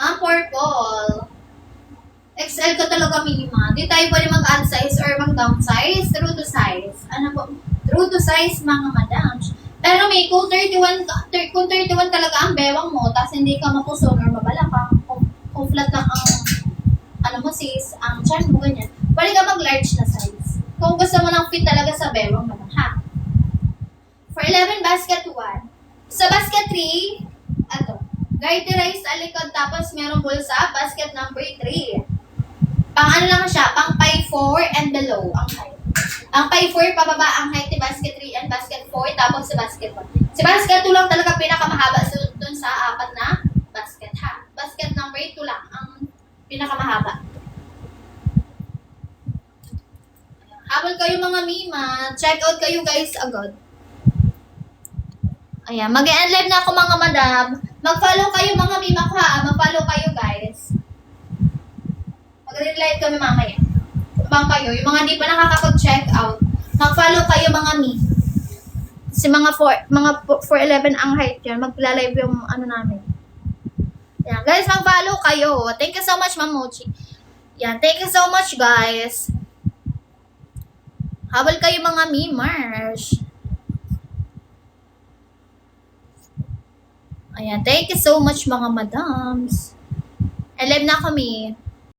Ang purple. XL ko talaga minima. Di tayo pwede mag-add size or mag-down size. True to size. Ano po? True to size, mga madam. Pero may kung 31 talaga ang bewang mo, tapos hindi ka mapuson or mabalakang, kung flat lang ang, ano mo sis, ang chan mo, ganyan. Pwede ka mag-large na size. Kung gusto mo ng fit talaga sa bewang mo, ha? For 11, basket 1. Sa basket 3, ato, garterized sa likod, tapos merong bulsa, basket number 3. Pang ano lang siya, pang 5'4" and below ang height. Ang 5'4", pababa ang height ni basket 3 and basket 4, tapos sa basket 1. Si basket 2 lang talaga pinakamahaba dun sa 4 na basket, ha? Basket number 2 lang ang pinakamahaba. Habol kayo mga mima, check out kayo guys agad. Ayan, mag-e-end live na ako mga madam. Mag-follow kayo mga mima ko ha. Mag-follow kayo guys. Mag-re-live kami mamaya. Bang kayo, yung mga di pa nakakapag-check out. Mag-follow kayo mga mi. Si mga 4'11" ang height yan. Mag-live yung ano namin. Ayan, guys, mag-follow kayo. Thank you so much, Ma'am Mochi. Yan, thank you so much guys. Habol kayo mga mimers. Ayan, thank you so much mga madams. Live na kami.